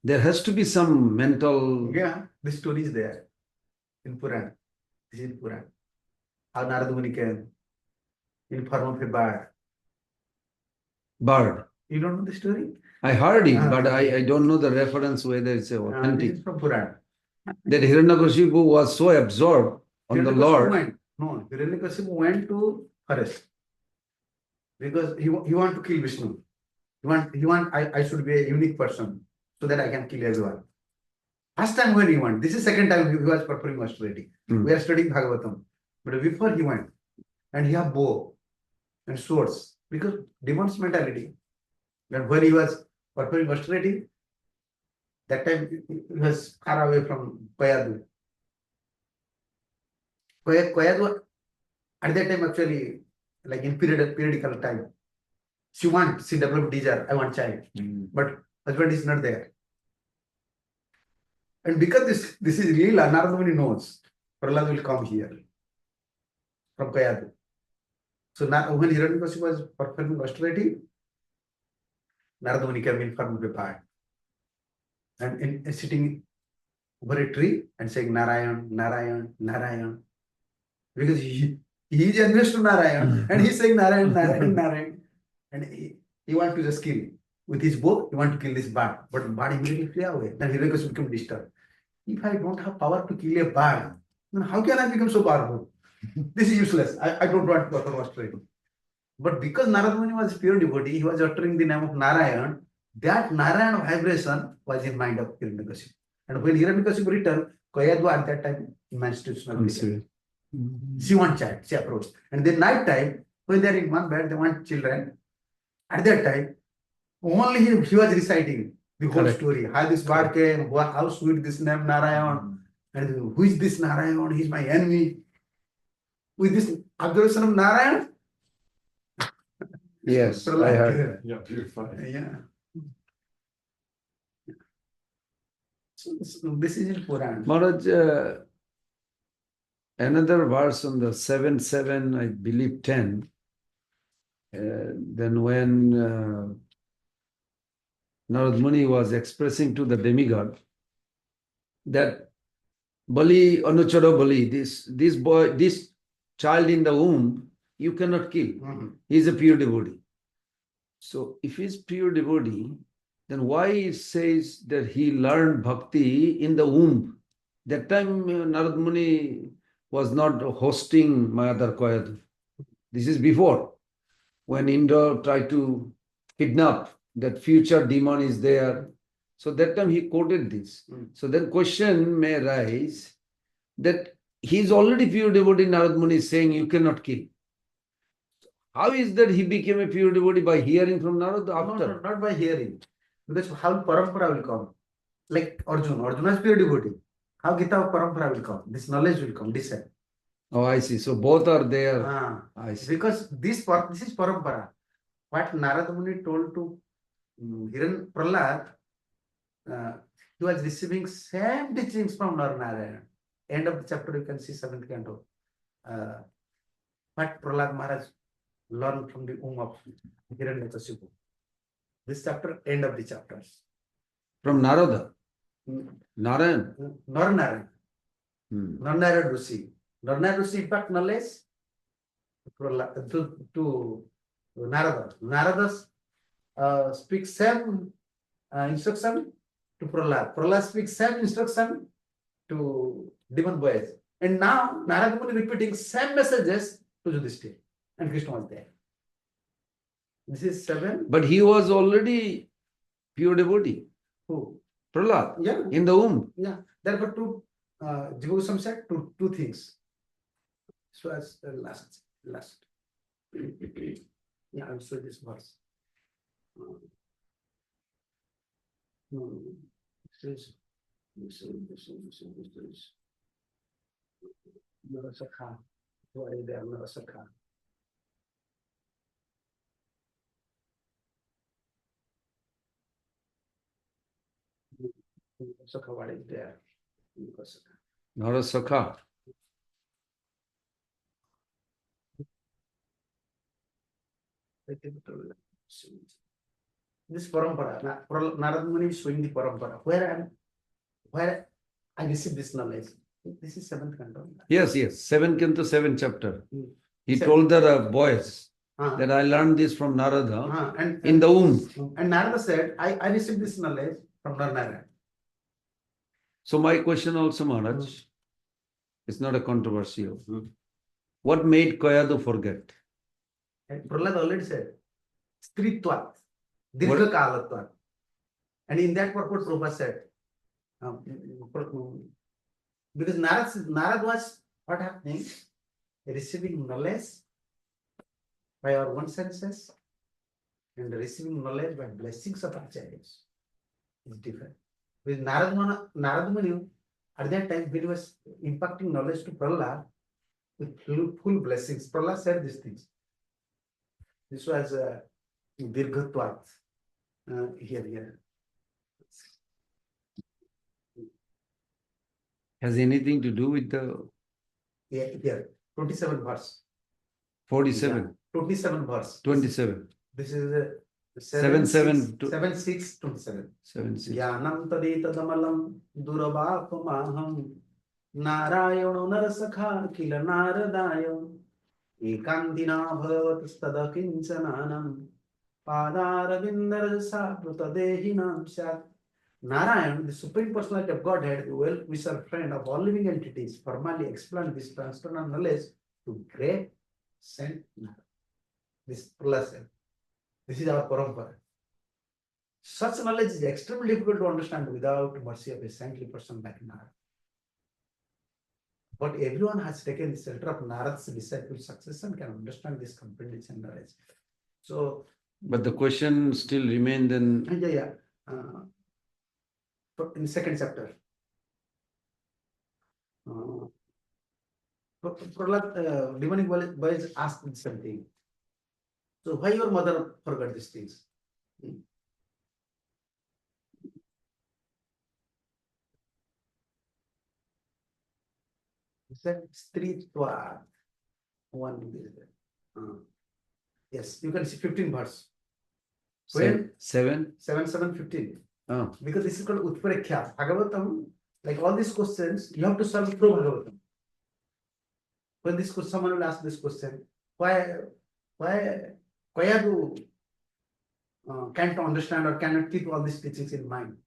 there has to be some mental... Yeah, the story is there in Puran. This is Puran. How Narada Muni came in form of a bird. bird. You don't know the story? I heard it, Ah. but I don't know the reference whether it's This authentic. is from Puran. That Hiranyakashipu was so absorbed on the Hiranyakasipu Lord. went. No, Hiranyakasipu went to forest because he want to kill Vishnu. I should be a unique person so that I can kill everyone. First time when he went, this is second time he was performing austerity. Hmm. We are studying Bhagavatam. But before he went, and he have bow and swords, because demon's mentality. And when he was performing austerity, that time he was far away from Koyadu. Koyadu at that time actually, like in periodical time, she developed desire, I want child, but husband is not there. And because this is Lila, Narada Muni knows Prahlad will come here from Kayadu. So now when Hiranyakasipu was performing austerity, Narada Muni came in from Vipad and sitting over a tree and saying Narayan, Narayan, Narayan. Because he is envious to Narayan and he's saying Narayan, Narayan, Narayan. And he wants to just kill. With his bow, he wants to kill this bird. But bird immediately flew away. Then Hiranyakasipu became disturbed. If I don't have power to kill a bird, then how can I become so powerful? This is useless. I don't want to perform austerity. But because Narada Muni was pure devotee, he was uttering the name of Narayan. That Narayan vibration was in mind of Hiranyakasipu. And when Hiranyakasipu returned, Koyadu at that time menstruational period. She wants child, she approached. And then night time, when they are in one bed, they want children. At that time, only he was reciting the whole Correct. story. How this bird came, how sweet this name Narayan, and who is this Narayan? He's my enemy. With this observation of Narayan, Yes, so I like, heard. Yeah, beautiful. yeah. So this is in Puran. Maharaj, another verse on the 7:7, I believe 10. Then when Narad Muni was expressing to the demigod that Bali, Anuchara Bali, this boy, this child in the womb, you cannot kill. Mhm. He is a pure devotee. So if he is pure devotee, then why it says that he learned bhakti in the womb? That time Narad Muni was not hosting Mayadhar Koyadu. This is before, when Indra tried to kidnap, that future demon is there. So that time he quoted this. So then question may arise that he is already pure devotee, Narad Muni is saying you cannot kill. How is that he became a pure devotee? By hearing from Narad after? No, not by hearing. Because how parampara will come? Like Arjuna is pure devotee. How Gita parampara will come? This knowledge will come, this side. Oh, I see. So both are there. I see. Because this is parampara. What Narada Muni told to Prahlad, he was receiving same teachings from Narayana. End of the chapter, you can see 7th canto. What Prahlad Maharaj learned from the womb of Hiranyakasipu. This chapter, end of the chapters. From Narada. Narayan. Narnarayan. Hmm. Narnarayan Rishi. Narnarayan Rishi impact knowledge to Narada. Narada speaks same instruction to Prahlad. Prahlad speaks same instruction to demon boys. And now Narada Muni repeating same messages to Yudhishthira. And Krishna was there. This is 7. But he was already pure devotee. Who? Prahlad. Yeah. In the womb. Yeah. Therefore, Jiva Goswami said two things. So as last. Yeah, I'll show this verse. This is Narasakha. Why there Narasakha? Narasakha, what is there? Narasakha. This parampara, Narada Muni is showing the parampara. Where I received this knowledge. This is 7th canto. Yes. 7 canto, 7 chapter. Hmm. He told the boys. that I learned this from Narada and in the womb. and Narada said, I received this knowledge from Narayana. So my question also, Maharaj, it's not a controversial. What made Kayadu forget? And Prahlad already said, Stritvat, Dirgha Kalatvat. And in that purport, Prabhupada said, because Narad was what happening? Receiving knowledge by our own senses and receiving knowledge by blessings of acharyas is different. With Narad Muni, at that time, he was impacting knowledge to Prahlad with full blessings. Prahlad said these things. This was Dirghatvat here. Has anything to do with the Here, 27 verse. 47? 27 verse. 27. This is 7, 7, 6, 27. 7, 6. Jnanam tadetadamalam durabhapamaham Narayano narasakha kila naradaya ekandina bhavat kincananam padarabindarasa prutadehinam syat. Narayan, the Supreme Personality of Godhead, the well-wisher friend of all living entities, formally explained this transcendental knowledge to great Saint Narayana. This Prahlad. This is our parampara. Such knowledge is extremely difficult to understand without mercy of a saintly person like Narad. But everyone has taken the shelter of Narad's disciple succession can understand this comprehension knowledge. So, But the question still remained then. In the second chapter, Prahlad, demonic boys asked the same thing. So why your mother forgot these things? He said, Stritva. One is there. Yes, you can see 15 verse. When 7? 7, 15. Oh. Because this is called Utparekhya. Bhagavatam, like all these questions, you have to solve through Bhagavatam. When this question, someone will ask this question, why Kayadu can't understand or cannot keep all these teachings in mind?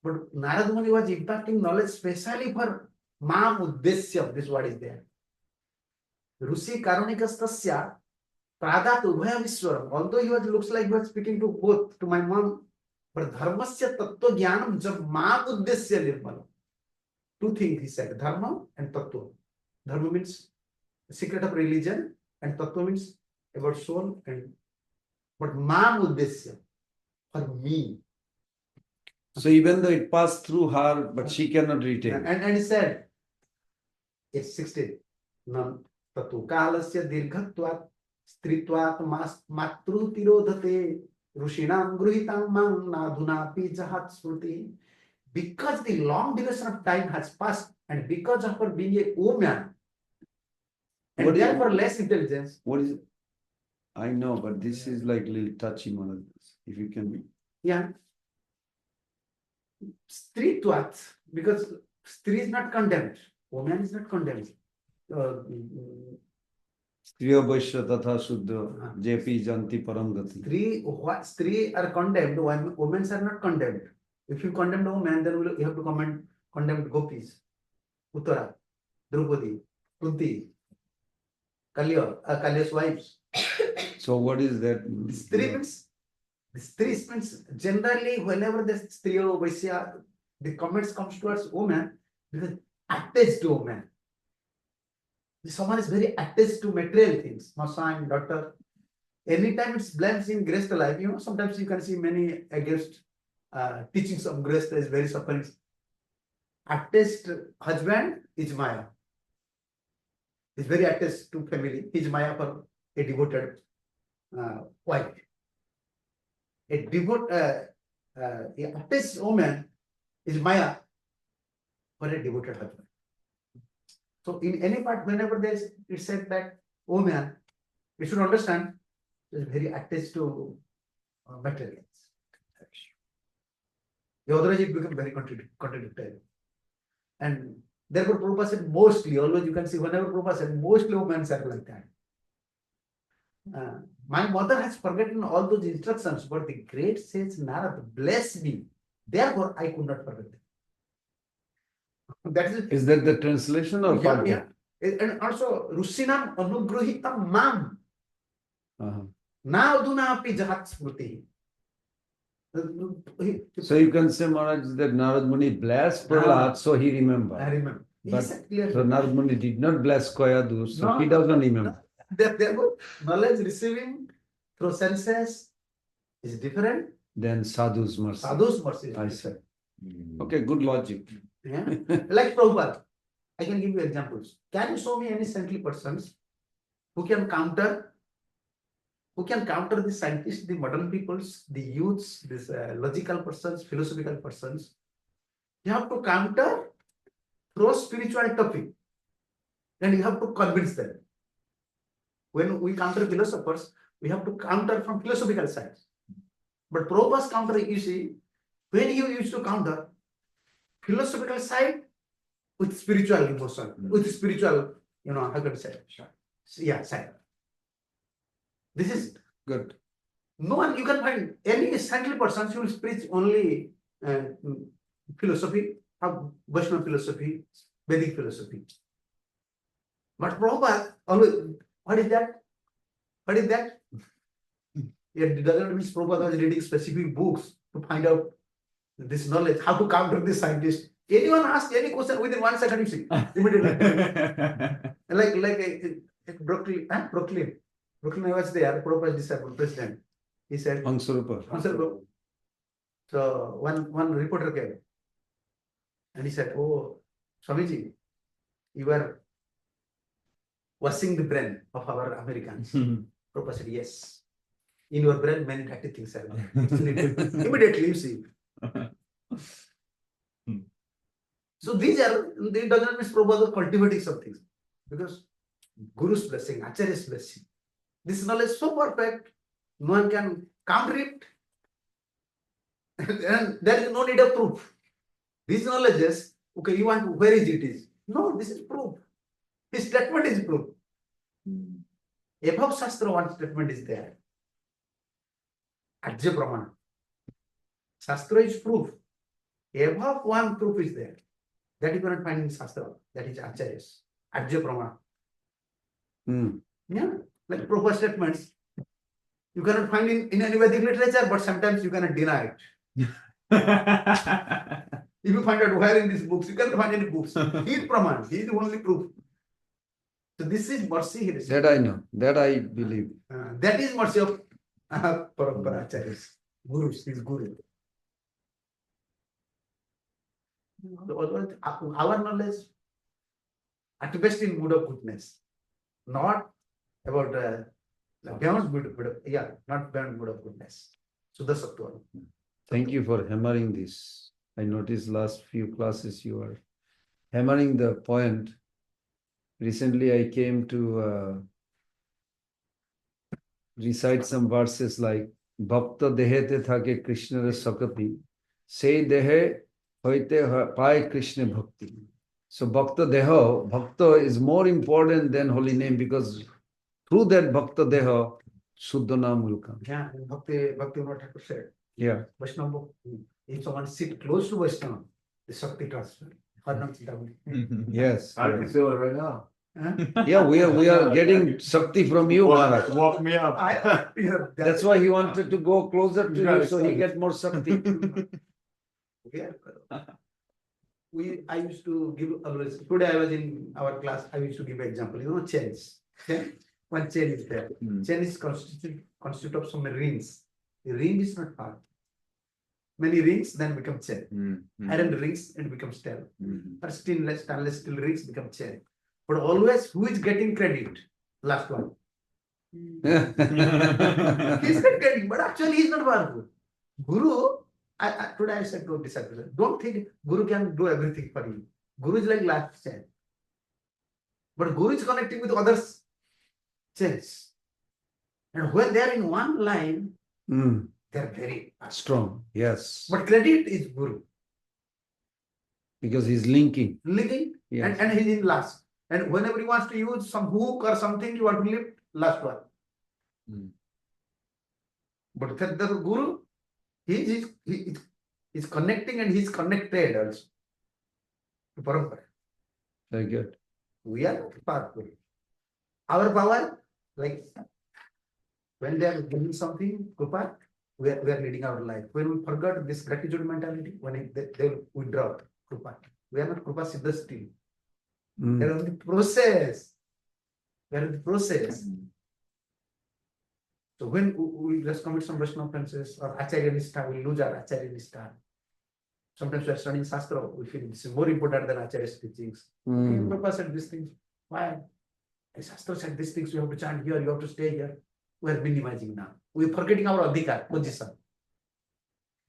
But Narad Muni was impacting knowledge specially for Mam Uddesya, this word is there. Rusi Karunikastasya Pradat Ubhaya Vishwaram. Although looks like he was speaking to both, to my mom, but Dharmasya Tattva Jnanam Jab Mam Uddesya Nirmala. Two things he said, Dharma and Tattva. Dharma means the secret of religion, and Tattva means about soul, and but Mam Uddesya, for me. So even though it passed through her, but she cannot retain. And he said, it's 16. Nam Tatu Kalasya Dirghatvat Stritvat Matru Tirodhate Rushinam Gruhitam Mang Nadhuna Pijahat Smruti. Because the long duration of time has passed, and because of her being a woman, and therefore less intelligence. What is it? I know, but this is like a little touchy, Maharaj. If you can. Yeah. Stritvat, because Stri is not condemned. Woman is not condemned. Striya Vaishya Tatha Shuddha JP Janti Param Gati. Stri are condemned, women are not condemned. If you condemn a woman, then you have to condemn gopis, Uttara, Draupadi, Kunti, Kalya's wives. So what is that? Stri means generally whenever the Striya or Vaishya, the comments comes towards woman, because attached to woman. Someone is very attached to material things, son, daughter. Anytime it's blames in grace to life, sometimes you can see many against teachings of grace is very suffering. Attached husband is Maya. He's very attached to family. He's Maya for a devoted wife. A attached woman is Maya for a devoted husband. So in any part, whenever it's said that woman, you should understand, is very attached to materials. Otherwise, it becomes very contradictory. And therefore, Prabhupada said mostly, always you can see whenever Prabhupada said mostly women are like that. My mother has forgotten all those instructions, but the great sage Narad blessed me. Therefore, I could not forget them. That Is that the translation or yeah, forget? And also Rusinam Anugrahitam Mam. Uh-huh. Na aduna api jahat smriti. So you can say, Maharaj, that Narad Muni blessed Prahlad, so he I remembered. remember. He But said clearly. So Narad Muni did not bless Koyadu, so he doesn't remember. Therefore, knowledge receiving through senses is different. Then Sadhu's mercy. Sadhu's mercy is I different. see. Okay, good logic. Yeah. Like Prabhupada, I can give you examples. Can you show me any saintly persons who can counter the scientists, the modern peoples, the youths, these logical persons, philosophical persons? You have to counter through spiritual topic, and you have to convince them. When we counter philosophers, we have to counter from philosophical side. But Prabhupada's counter, you see, when he used to counter philosophical side with spiritual emotion, with spiritual, how can I say? Yeah, side. This is Good. no one you can find any saintly person who will preach only philosophy, Vaishnava philosophy, Vedic philosophy. But Prabhupada always, what is that? What is that? It doesn't mean Prabhupada was reading specific books to find out this knowledge, how to counter this scientist. Anyone ask any question within 1 second, you see, immediately. like Brooklyn, I was there, Prabhupada's disciple, president. He said, Hansarupa. So one reporter came and he said, "Oh, Swamiji, you were washing the brain of our Americans." Prabhupada said, "Yes. In your brain, many dirty things are there." Immediately, you see. So they does not mean Prabhupada cultivating some things, because Guru's blessing, Acharya's blessing. This knowledge is so perfect, no one can counter it. And there is no need of proof. These knowledges, okay, you want to, where is it? No, this is proof. His statement is proof. Above Shastra, one statement is there. Ajya Pramana. Shastra is proof. Above one proof is there. That you cannot find in Shastra. That is Acharya's. Ajya Pramana. Yeah. Like proper statements. You cannot find in any Vedic literature, but sometimes you cannot deny it. If you find out where in these books, you cannot find any books. He is Praman. He is the only proof. So this is mercy he received. That I know. That I believe. That is mercy of Parampara Acharyas. Gurus, his Guru. So, our knowledge, at best in mood of goodness, not about beyond not beyond mood of goodness. Suddha Sattva. Thank you for hammering this. I noticed last few classes you are hammering the point. Recently I came to recite some verses like Bhakta dehete thake Krishna re sakati, say dehe hoite pai Krishna bhakti. So Bhakta deha, Bhakta is more important than holy name, because through that Bhakta deha, Shuddha Naam will come. Yeah, Bhakti Thakur said. Yeah. Vaishnava, if someone sit close to Vaishnava, the Shakti transfer. Yes. I can feel it right now. Yeah, we are getting Shakti from you, Maharaj. Walk me up. That's why he wanted to go closer to you, so he get more Shakti. I used to give always, today I was in our class, I used to give example, chains. Okay? One chain is there. Chain is constitute of so many rings. The ring is not part. Many rings then become chain. Iron rings and become steel. Or stainless steel rings become chain. But always, who is getting credit? Last one. He's not getting, but actually he's not powerful. Guru, today I said to a disciple, don't think Guru can do everything for you. Guru is like last chain. But Guru is connecting with others' chains. And when they are in one line, they are very strong. Yes. But credit is Guru. Because he's linking. Yes. And he's in last. And whenever he wants to use some hook or something, you want to lift last one. But the Guru, he is connecting and he is connected also to Parampara. Very good. We are not powerful. Our power, like when they are giving something, Krupa, we are leading our life. When we forgot this gratitude mentality, when they will withdraw Krupa. We are not Krupa Siddha still. We are on the process. We are in the process. So when we just commit some Vaishnava offenses or Acharya Nishtha, we lose our Acharya Nishtha. Sometimes we are studying Shastra, we feel this is more important than Acharya's teachings. Prabhupada said these things. Why? The Shastra said these things, you have to chant here, you have to stay here. We are minimizing now. We are forgetting our adhikar, position.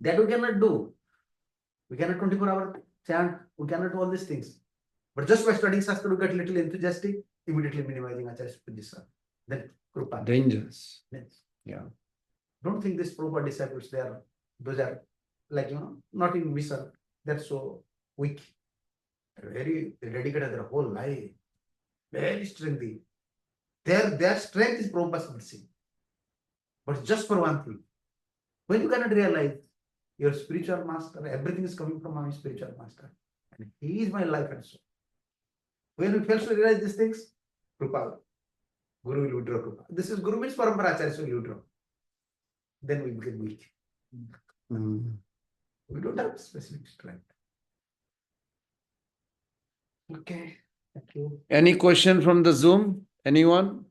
That we cannot do. We cannot 24-hour chant, we cannot do all these things. But just by studying Shastra, we get little enthusiastic, immediately minimizing Acharya's position. Then Krupa. Dangerous. Yes. Yeah. Don't think these Prabhupada disciples, those are like, not in mission. They're so weak. They're very dedicated their whole life. Very strengthy. Their strength is Prabhupada's mercy. But just for one thing, when you cannot realize your spiritual master, everything is coming from my spiritual master. And he is my life and soul. When we fail to realize these things, Krupa, Guru will withdraw Krupa. This is Guru means Parampara Acharya, so will withdraw. Then we become weak. We don't have specific strength. Okay, thank you. Any question from the Zoom? Anyone?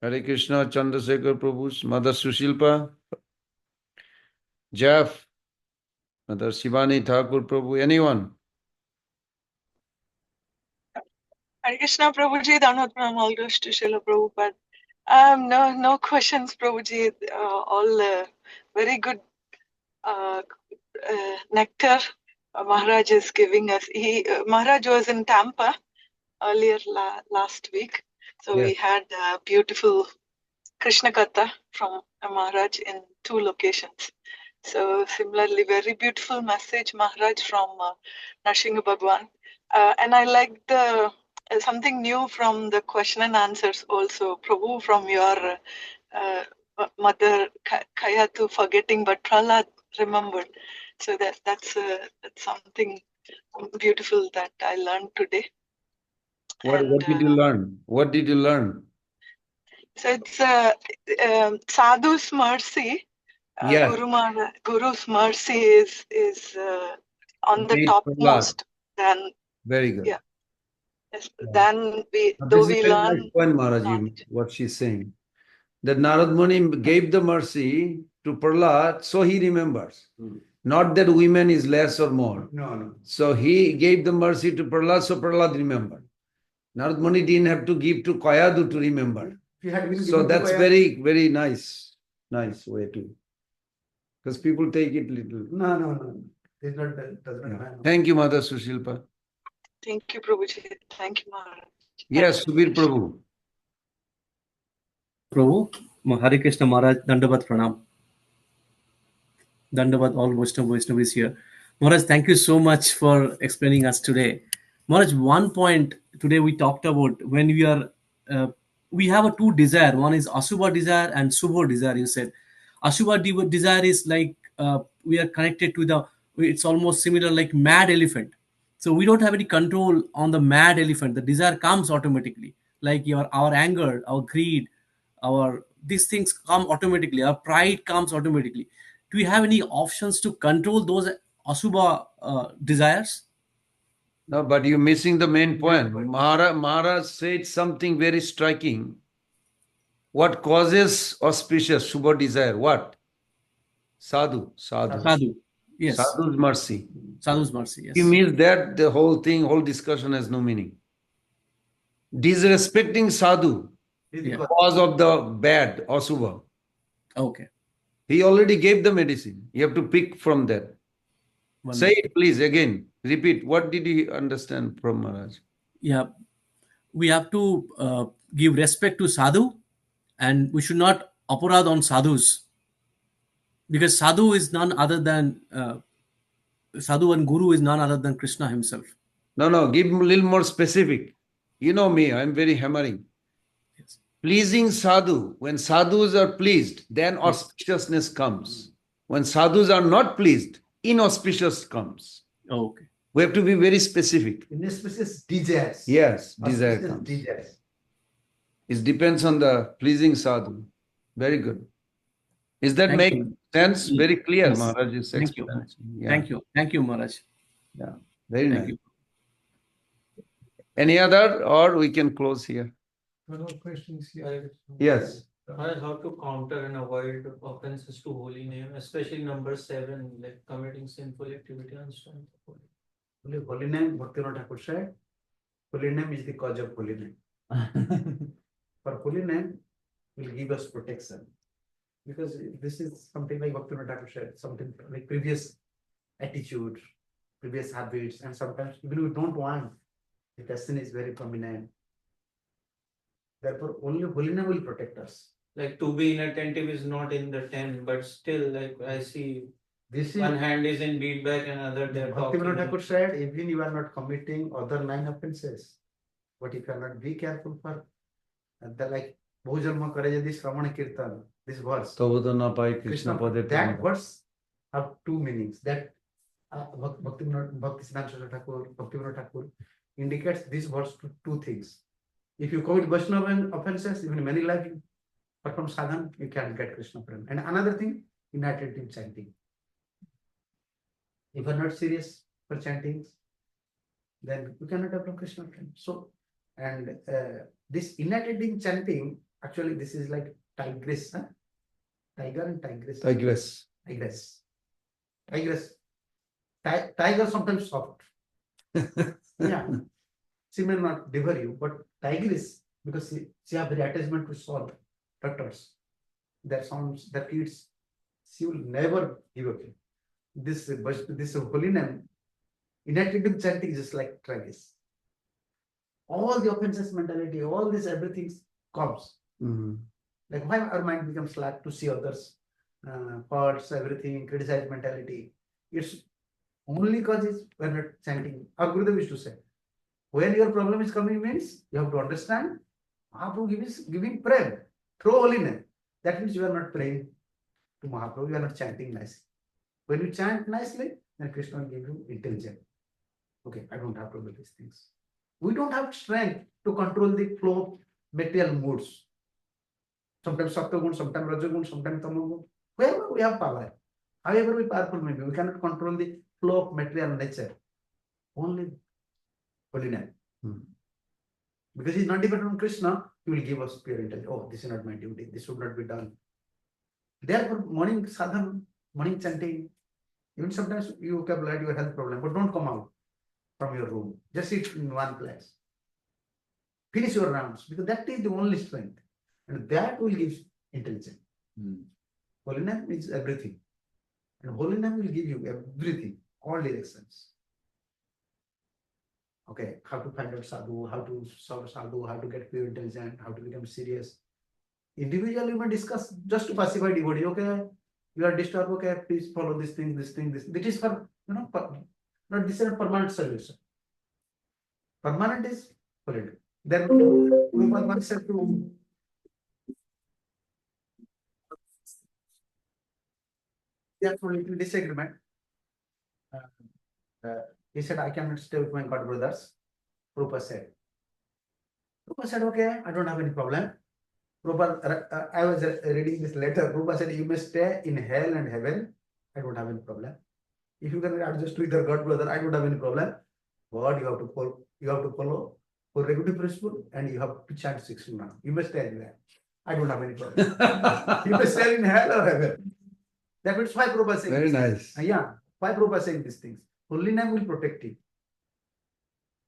Hare Krishna, Chandrasekhar Prabhu, Mother Sushilpa, Jeff, Mother Shivani Thakur Prabhu, anyone? Hare Krishna, Prabhuji, Dhanvat Pranam, all goes to Srila Prabhupada. No questions, Prabhuji. All very good nectar Maharaj is giving us. Maharaj was in Tampa earlier last week, so we had a beautiful Krishna Katha from Maharaj in 2 locations. So similarly, very beautiful message, Maharaj, from Nrsimha Bhagwan. And I like the something new from the question and answers also, Prabhu, from your mother Kayatu forgetting, but Prahlad remembered. So that's something beautiful that I learned today. What did you learn? What did you learn? So it's Sadhu's mercy. Guru's mercy is on the topmost. Then very good. Yeah. Yes, then we learn. Point, Maharaj, what she's saying. That Narad Muni gave the mercy to Prahlad, so he remembers. Not that women is less or more. No. So he gave the mercy to Prahlad, so Prahlad remembered. Narad Muni didn't have to give to Kayadu to remember. So that's very, very nice way to. Because people take it little. No. It's not, does not matter. Thank you, Mother Sushilpa. Thank you, Prabhuji. Thank you, Maharaj. Yes, Subir Prabhu. Prabhu, Hare Krishna Maharaj, Dandavat Pranam. Dandavat, all Vaishnavis here. Maharaj, thank you so much for explaining us today. Maharaj, one point today we talked about when we are, we have a 2 desire. One is Asubha desire and Subha desire, you said. Asubha desire is like we are connected to it's almost similar like mad elephant. So we don't have any control on the mad elephant. The desire comes automatically. Like our anger, our greed, these things come automatically. Our pride comes automatically. Do we have any options to control those Asubha desires? No, but you're missing the main point. Maharaj said something very striking. What causes auspicious Subha desire? What? Sadhu. Yes. Sadhu's mercy. Sadhu's mercy, yes. If you miss that, the whole discussion has no meaning. Disrespecting sadhu cause of the bad, asubha. Okay. He already gave the medicine. You have to pick from that. Say it, please, again. Repeat. What did he understand from Maharaj? Yeah. We have to give respect to sadhu, and we should not aparad on sadhus. Because sadhu is none other than sadhu, and guru is none other than Krishna himself. No, give him a little more specific. You know me, I'm very hammering. pleasing sadhu, when sadhus are pleased, then auspiciousness comes. When sadhus are not pleased, inauspicious comes. Okay. We have to be very specific. Inauspicious desires. Yes, desire Auspicious comes. desires. It depends on the pleasing sadhu. Very good. Is that Thank make you. sense? Very clear, Yes. Maharaj's Thank you. explanation. Yeah. Thank you, Maharaj. Yeah. Very Thank nice. you. Any other, or we can close here? One more question here. Yes. How to counter and avoid offenses to holy name, especially number 7, like committing sinful activity on strength of Only holy name, Bhaktivinoda Thakur said, holy name is the cause of holy name. For holy name will give us protection. Because this is something like Bhaktivinoda Thakur said, something like previous attitude, previous habits, and sometimes even we don't want, the person is very prominent. Therefore, only holy name will protect us. like to be inattentive is not in the 10, but still, like I see This is one hand is in beatback and other they're Bhaktivinoda talking. Thakur said, even you are not committing other 9 offenses, but if you are not be careful for the like Bhujalma kare jadi Shravana Kirtan, this verse, Tabu to na pai Krishna pade that prema. verse have 2 meanings. That Bhaktisiddhanta Thakur, Bhaktivinoda Thakur indicates this verse to 2 things. If you commit Vaishnava offenses, even many life you perform sadhana, you can get Krishna prema. And another thing, inattentive chanting. If you are not serious for chanting, then you cannot develop Krishna prema. So, and this inattentive chanting, actually, this is like tigress, huh? Tiger and tigress. Tigress. Tigress. Tigress. Tiger sometimes soft. Yeah. She may not devour you, but tigress, because she have very attachment to salt, turtles. Their sounds, their kids, she will never give up. This holy name, inattentive chanting is just like tigress. All the offenses mentality, all this everything comes. Mhm. Like why our mind becomes slack to see others, parts, everything, criticize mentality. It's only because it's when not chanting. Our Gurudev used to say, when your problem is coming means you have to understand Mahaprabhu is giving prayer through holy name. That means you are not praying to Mahaprabhu, you are not chanting nicely. When you chant nicely, then Krishna will give you intelligence. Okay, I don't have to do these things. We don't have strength to control the flow of material moods. Sometimes Sattva, sometimes Rajagun, sometimes Tamagun. Wherever we have power, however we powerful may be, we cannot control the flow of material nature. Only holy name. Because he's not dependent on Krishna, he will give us pure intelligence. Oh, this is not my duty, this should not be done. Therefore, morning sadhana, morning chanting, even sometimes you have like your health problem, but don't come out from your room. Just sit in one place. Finish your rounds, because that is the only strength. And that will give intelligence. Holy name is everything. And holy name will give you everything, all directions. Okay, how to find out sadhu, how to solve sadhu, how to get pure intelligence, how to become serious. Individually, we may discuss just to pacify devotee. Okay, you are disturbed. Okay, please follow this thing, this thing, this. This is for not this is a permanent solution. Permanent is valid. Then Prabhupada once said to therefore little disagreement. He said, I cannot stay with my God brothers. Prabhupada said, okay, I don't have any problem. Prabhupada, I was reading this letter. Prabhupada said, you may stay in hell and heaven. I don't have any problem. If you can adjust with your God brother, I don't have any problem. But you have to follow for regulative principle and you have to chant 16 rounds. You may stay anywhere. I don't have any problem. You may stay in hell or heaven. That means why Prabhupada saying Very these nice. things. Yeah, why Prabhupada saying these things? Holy name will protect you.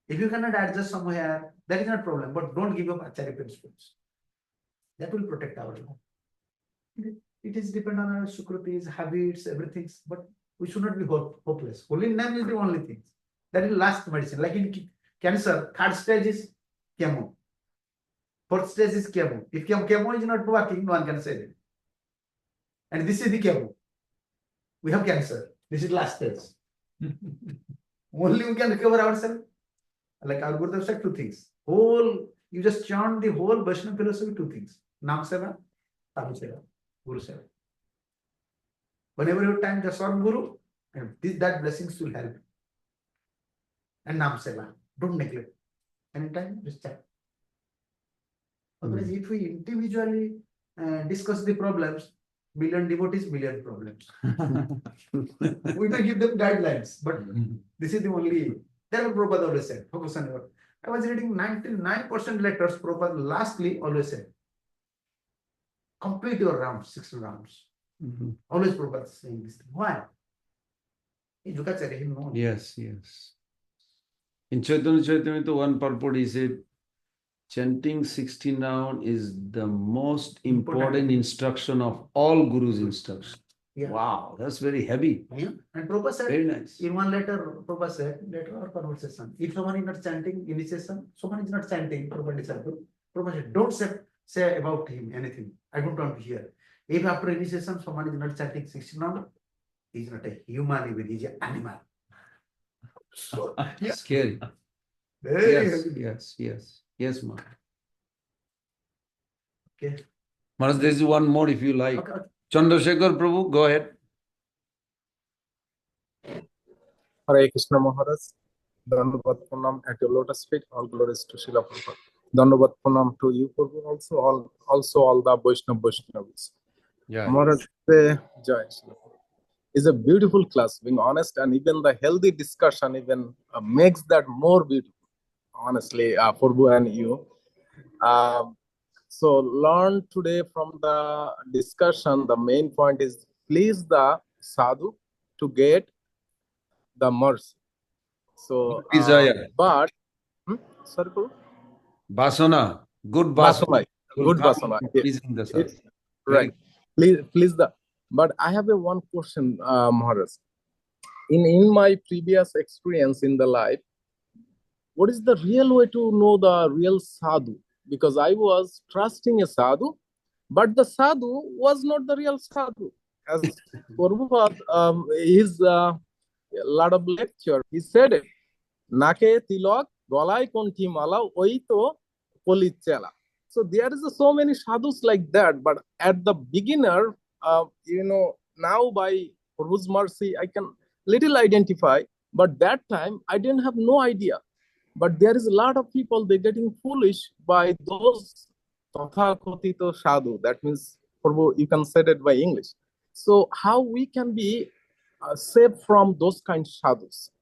If you cannot adjust somewhere, that is not problem. But don't give up Acharya principles. That will protect our life. It is dependent on our sukrutis, habits, everything. But we should not be hopeless. Holy name is the only thing. That is last medicine. Like in cancer, third stage is chemo. Fourth stage is chemo. If chemo is not working, no one can save it. And this is the chemo. We have cancer. This is last stage. Only we can recover ourselves. Like our Gurudev said 2 things. Whole You just chant the whole Vaishnava philosophy, two things. Nam Seva, Sadhu Seva, Guru Seva. Whenever you have time, just serve Guru, and that blessings will help. And Nam Seva. Don't neglect. Anytime, just chat. Otherwise, if we individually discuss the problems, million devotees, million problems. We may give them guidelines, but this is the only. That's what Prabhupada always said. Focus on your. I was reading 99% letters. Prabhupada lastly always said, complete your rounds, 6 rounds. Always Prabhupada saying this. Why? He look at him. No. Yes, yes. In Chaitanya Charitamrita, one purport he said, chanting 16 round is the most important instruction of all Guru's instruction. Yeah. Wow, that's very heavy. Yeah. And Prabhupada said, Very nice. in one letter, Prabhupada said, letter or conversation, if someone is not chanting initiation, someone is not chanting, Prabhupada disciple, Prabhupada said, don't say about him anything. I don't want to hear. If after initiation, someone is not chanting 16 round, he is not a human even, he is an animal. So, yeah. Scary. Very Yes, heavy. yes, yes. Yes, Maharaj. Okay. Maharaj, there is one more if you like. Okay. Chandrasekhar Prabhu, go ahead. Hare Krishna Maharaj, Dandavat Pranam at your lotus feet, all glories to Srila Prabhupada. Dandavat Pranam to you, Prabhu, also all the Vaishnavis. Yeah. Maharaj, Jai Srila Prabhupada. It's a beautiful class, being honest, and even the healthy discussion even makes that more beautiful, honestly, Prabhu and you. So learn today from the discussion, the main point is please the sadhu to get the mercy. So, Desire. but, sorry, Prabhu? Vasana. Good vasana. Good vasana. Pleasing the sadhu. Right. Please the. But I have a one question, Maharaj. In my previous experience in the life, what is the real way to know the real sadhu? Because I was trusting a sadhu, but the sadhu was not the real sadhu. As Prabhupada, his lot of lecture, he said it. Nake tilak, golai konti mala, oito polichela. So there is so many sadhus like that, but at the beginner, now by Prabhu's mercy, I can little identify, but that time I didn't have no idea. But there is a lot of people, they're getting foolish by those Tathakothito sadhu. That means, Prabhu, you can say that by English. So how we can be safe from those kind of sadhus?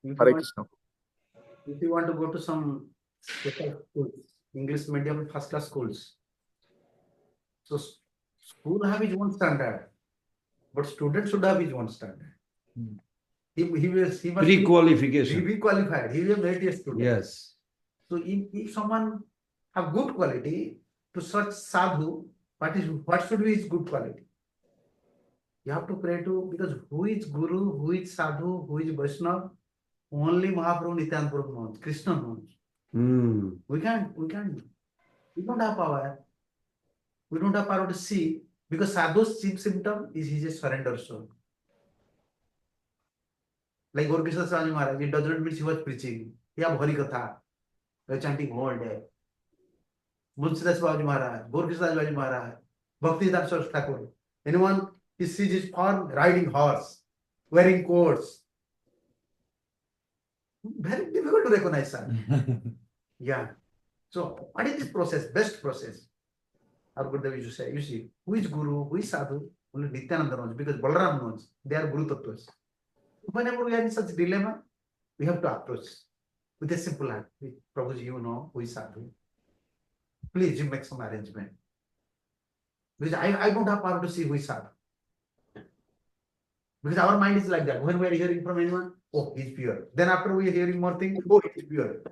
Hare Krishna. If you want to go to some special schools, English medium first class schools, so school have his own standard, but student should have his own standard. He must Pre-qualification. be qualified. He will be a merit student. Yes. So if someone have good quality to such sadhu, what should be his good quality? You have to pray to, because who is Guru, who is Sadhu, who is Vaishnava? Only Mahaprabhu Nityananda Prabhu knows, Krishna knows. We don't have power. We don't have power to see, because Sadhu's chief symptom is his surrender soul. Like Gaur-Krishna Swami Maharaj, it does not mean he was preaching. He have Hari Katha. They were chanting all day. Munsidas Babaji Maharaj, Gaur-Krishna Babaji Maharaj, Bhakti-Vedanta Swami Thakur. Anyone, he sees his form riding horse, wearing coats. Very difficult to recognize that. Yeah. So, what is this process? Best process. Our Gurudev used to say, you see, who is Guru, who is Sadhu? Only Nityananda knows, because Balaram knows. They are Guru Tattvas. Whenever we are in such dilemma, we have to approach with a simple act. Prabhuji, you know who is Sadhu. Please, you make some arrangement. Because I don't have power to see who is Sadhu. Because our mind is like that. When we are hearing from anyone, oh, he's pure. Then after we are hearing more things, oh, he's pure.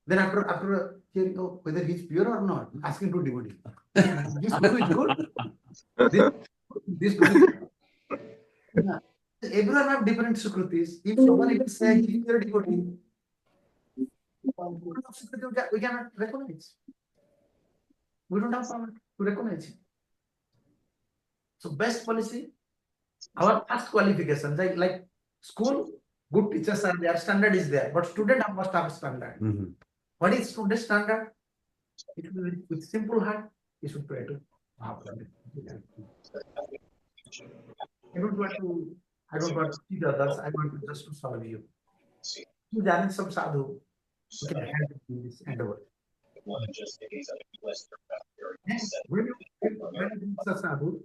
Then after hearing, oh, whether he's pure or not, asking to devotee. This Guru is good. This Guru is good. Yeah. Everyone have different sukrutis. If someone even say he is a devotee, we cannot recognize. We don't have power to recognize it. So best policy, our first qualification, like school, good teachers are there, standard is there, but student must have standard. What is today's standard? It will be with simple heart, you should pray to Mahaprabhu. I don't want to cheat others, I want to just to serve you. You are some sadhu who can help in this endeavor. And when you reach a sadhu,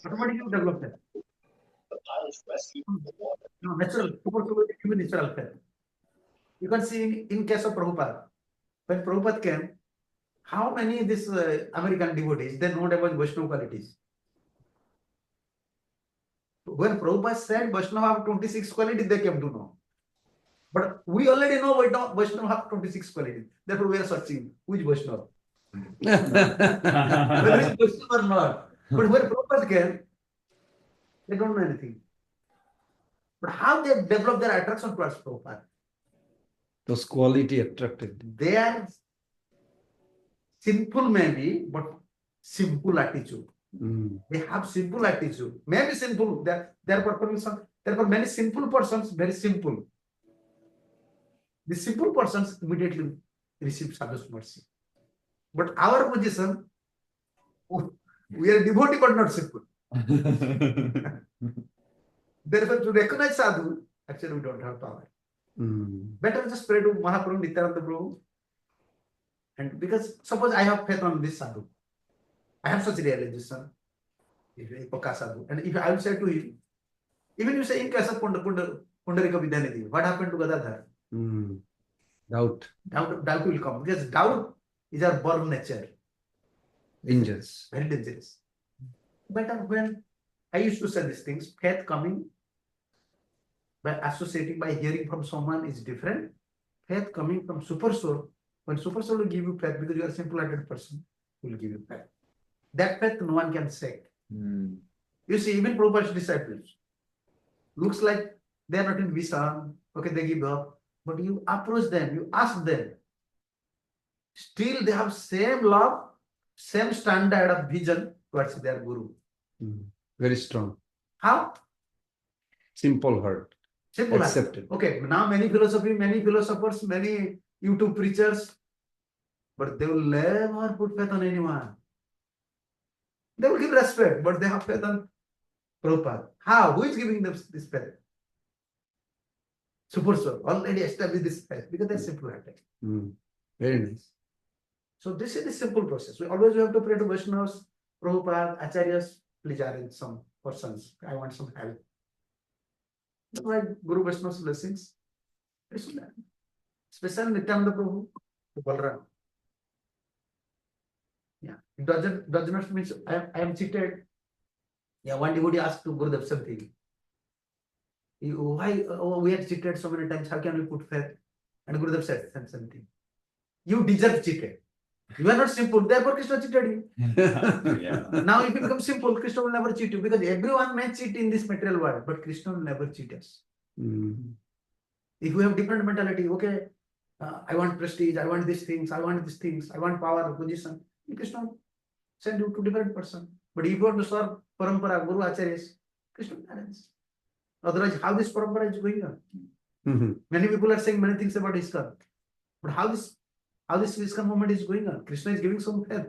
automatically develop that. No, natural, even natural faith. You can see in case of Prabhupada, when Prabhupada came, how many this American devotees, they know about Vaishnava qualities. When Prabhupada said Vaishnava have 26 qualities, they came to know. But we already know Vaishnava have 26 qualities. Therefore, we are searching which Vaishnava. Whether it's Vaishnava or not. But when Prabhupada came, they don't know anything. But how they develop their attraction towards Prabhupada? Those quality attracted. They are simple maybe, but simple attitude. They have simple attitude. Maybe simple. Therefore, many simple persons, very simple. The simple persons immediately receive sadhu's mercy. But our position, we are devotee but not simple. Therefore, to recognize sadhu, actually we don't have power. Better just pray to Mahaprabhu, Nityananda Prabhu. And because suppose I have faith on this sadhu, I have such realization, sadhu, and if I will say to him, even you say in case of Pundarika Vidyanidhi, what happened to Haladhar? Doubt will come, because doubt is our born nature. Dangerous. Very dangerous. But when I used to say these things, faith coming by associating, by hearing from someone is different. Faith coming from super soul, when super soul will give you faith because you are a simple-hearted person, will give you faith. That faith no one can shake. You see, even Prabhupada's disciples, looks like they are not in vision, okay, they give up, but you approach them, you ask them, still they have same love, same standard of vision towards their guru. Very strong. How? Simple heart. Simple. Accepted. Okay, now many philosophers, many YouTube preachers, but they will never put faith on anyone. They will give respect, but they have faith on Prabhupada. How? Who is giving them this faith? Super soul already established this faith because they're simple-hearted. Very nice. So this is the simple process. We always have to pray to Vaishnavas, Prabhupada, Acharyas, please arrange some persons. I want some help. That's why Guru Vaishnava's blessings. Especially Nityananda Prabhu, Balram. Yeah, it does not mean I am cheated. Yeah, one devotee asked to Gurudev something. Why we are cheated so many times? How can we put faith? And Gurudev said something. You deserve cheated. You are not simple, therefore Krishna cheated you. Now if you become simple, Krishna will never cheat you because everyone may cheat in this material world, but Krishna will never cheat us. If we have different mentality, okay, I want prestige, I want these things, I want power, position, Krishna will send you to different person. But if you want to serve parampara, Guru Acharyas, Krishna will arrange. Otherwise, how this parampara is going on? Many people are saying many things about ISKCON, but how this ISKCON movement is going on? Krishna is giving some faith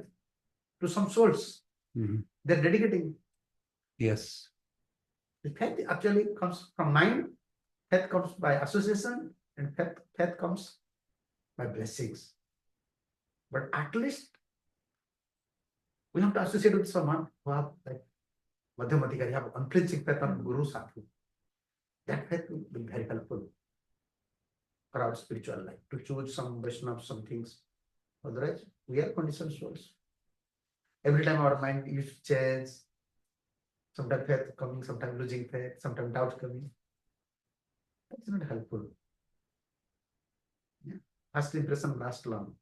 to some souls. They're dedicating. Yes. The faith actually comes from mind, faith comes by association, and faith comes by blessings. But at least we have to associate with someone who have like Madhyamadikari, have unflinching faith on Guru Sadhu. That faith will be very helpful for our spiritual life, to choose some Vaishnava, some things. Otherwise, we are conditioned souls. Every time our mind used to change, sometimes faith coming, sometimes losing faith, sometimes doubt coming. That's not helpful. Yeah. First impression lasts long.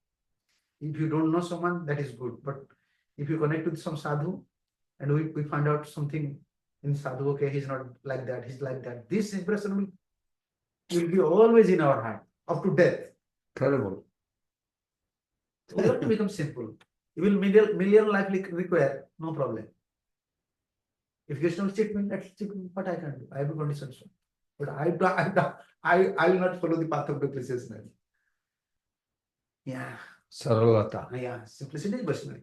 If you don't know someone, that is good. But if you connect with some sadhu and we find out something in sadhu, okay, he's not like that, he's like that. This impression will be always in our heart, up to death. Terrible. So we have to become simple. You will million life require, no problem. If Krishna will cheat me, let's cheat me. What I can do? I have a condition. But I will not follow the path of depreciation. Yeah. Saralata. Yeah, simplicity is Vaishnava.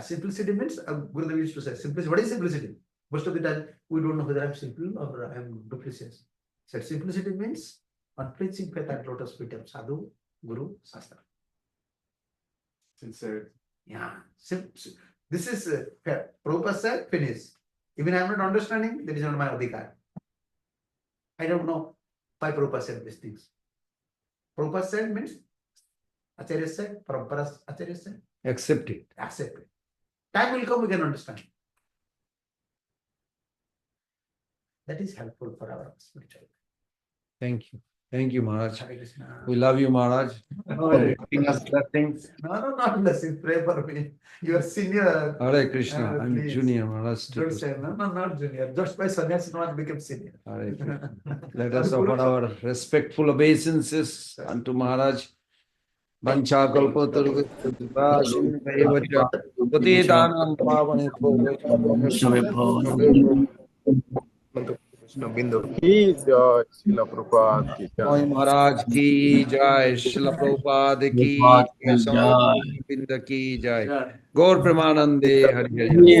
Simplicity means, Gurudev used to say, simplicity. What is simplicity? Most of the time, we don't know whether I'm simple or I'm duplicitous. So simplicity means unflinching faith at lotus feet of Sadhu, Guru, Shastra. Sincerity. Yeah. This is Prabhupada said, finish. Even I am not understanding, that is not my adhikar. I don't know why Prabhupada said these things. Prabhupada said means, Acharya said, Prabhupada Acharya said, Accept it. accept it. Time will come, we can understand. That is helpful for our spiritual. Thank you. Thank you, Maharaj. Hare Krishna. We love you, Maharaj. For giving us blessings. No, not blessing. Pray for me. You are senior. Hare Krishna. I'm Please. junior, Maharaj. Don't say, no, not junior. Just by sannyas, no one became senior. Hare Krishna. Let us offer our respectful obeisances unto Maharaj. Vancha kalpatarugha Patitanam He is Srila Prabhupada ki jai. Swami Maharaj ki jai, Srila Prabhupada ki jai, Swami Govinda ki jai. Gaur Premanande Hari Hari.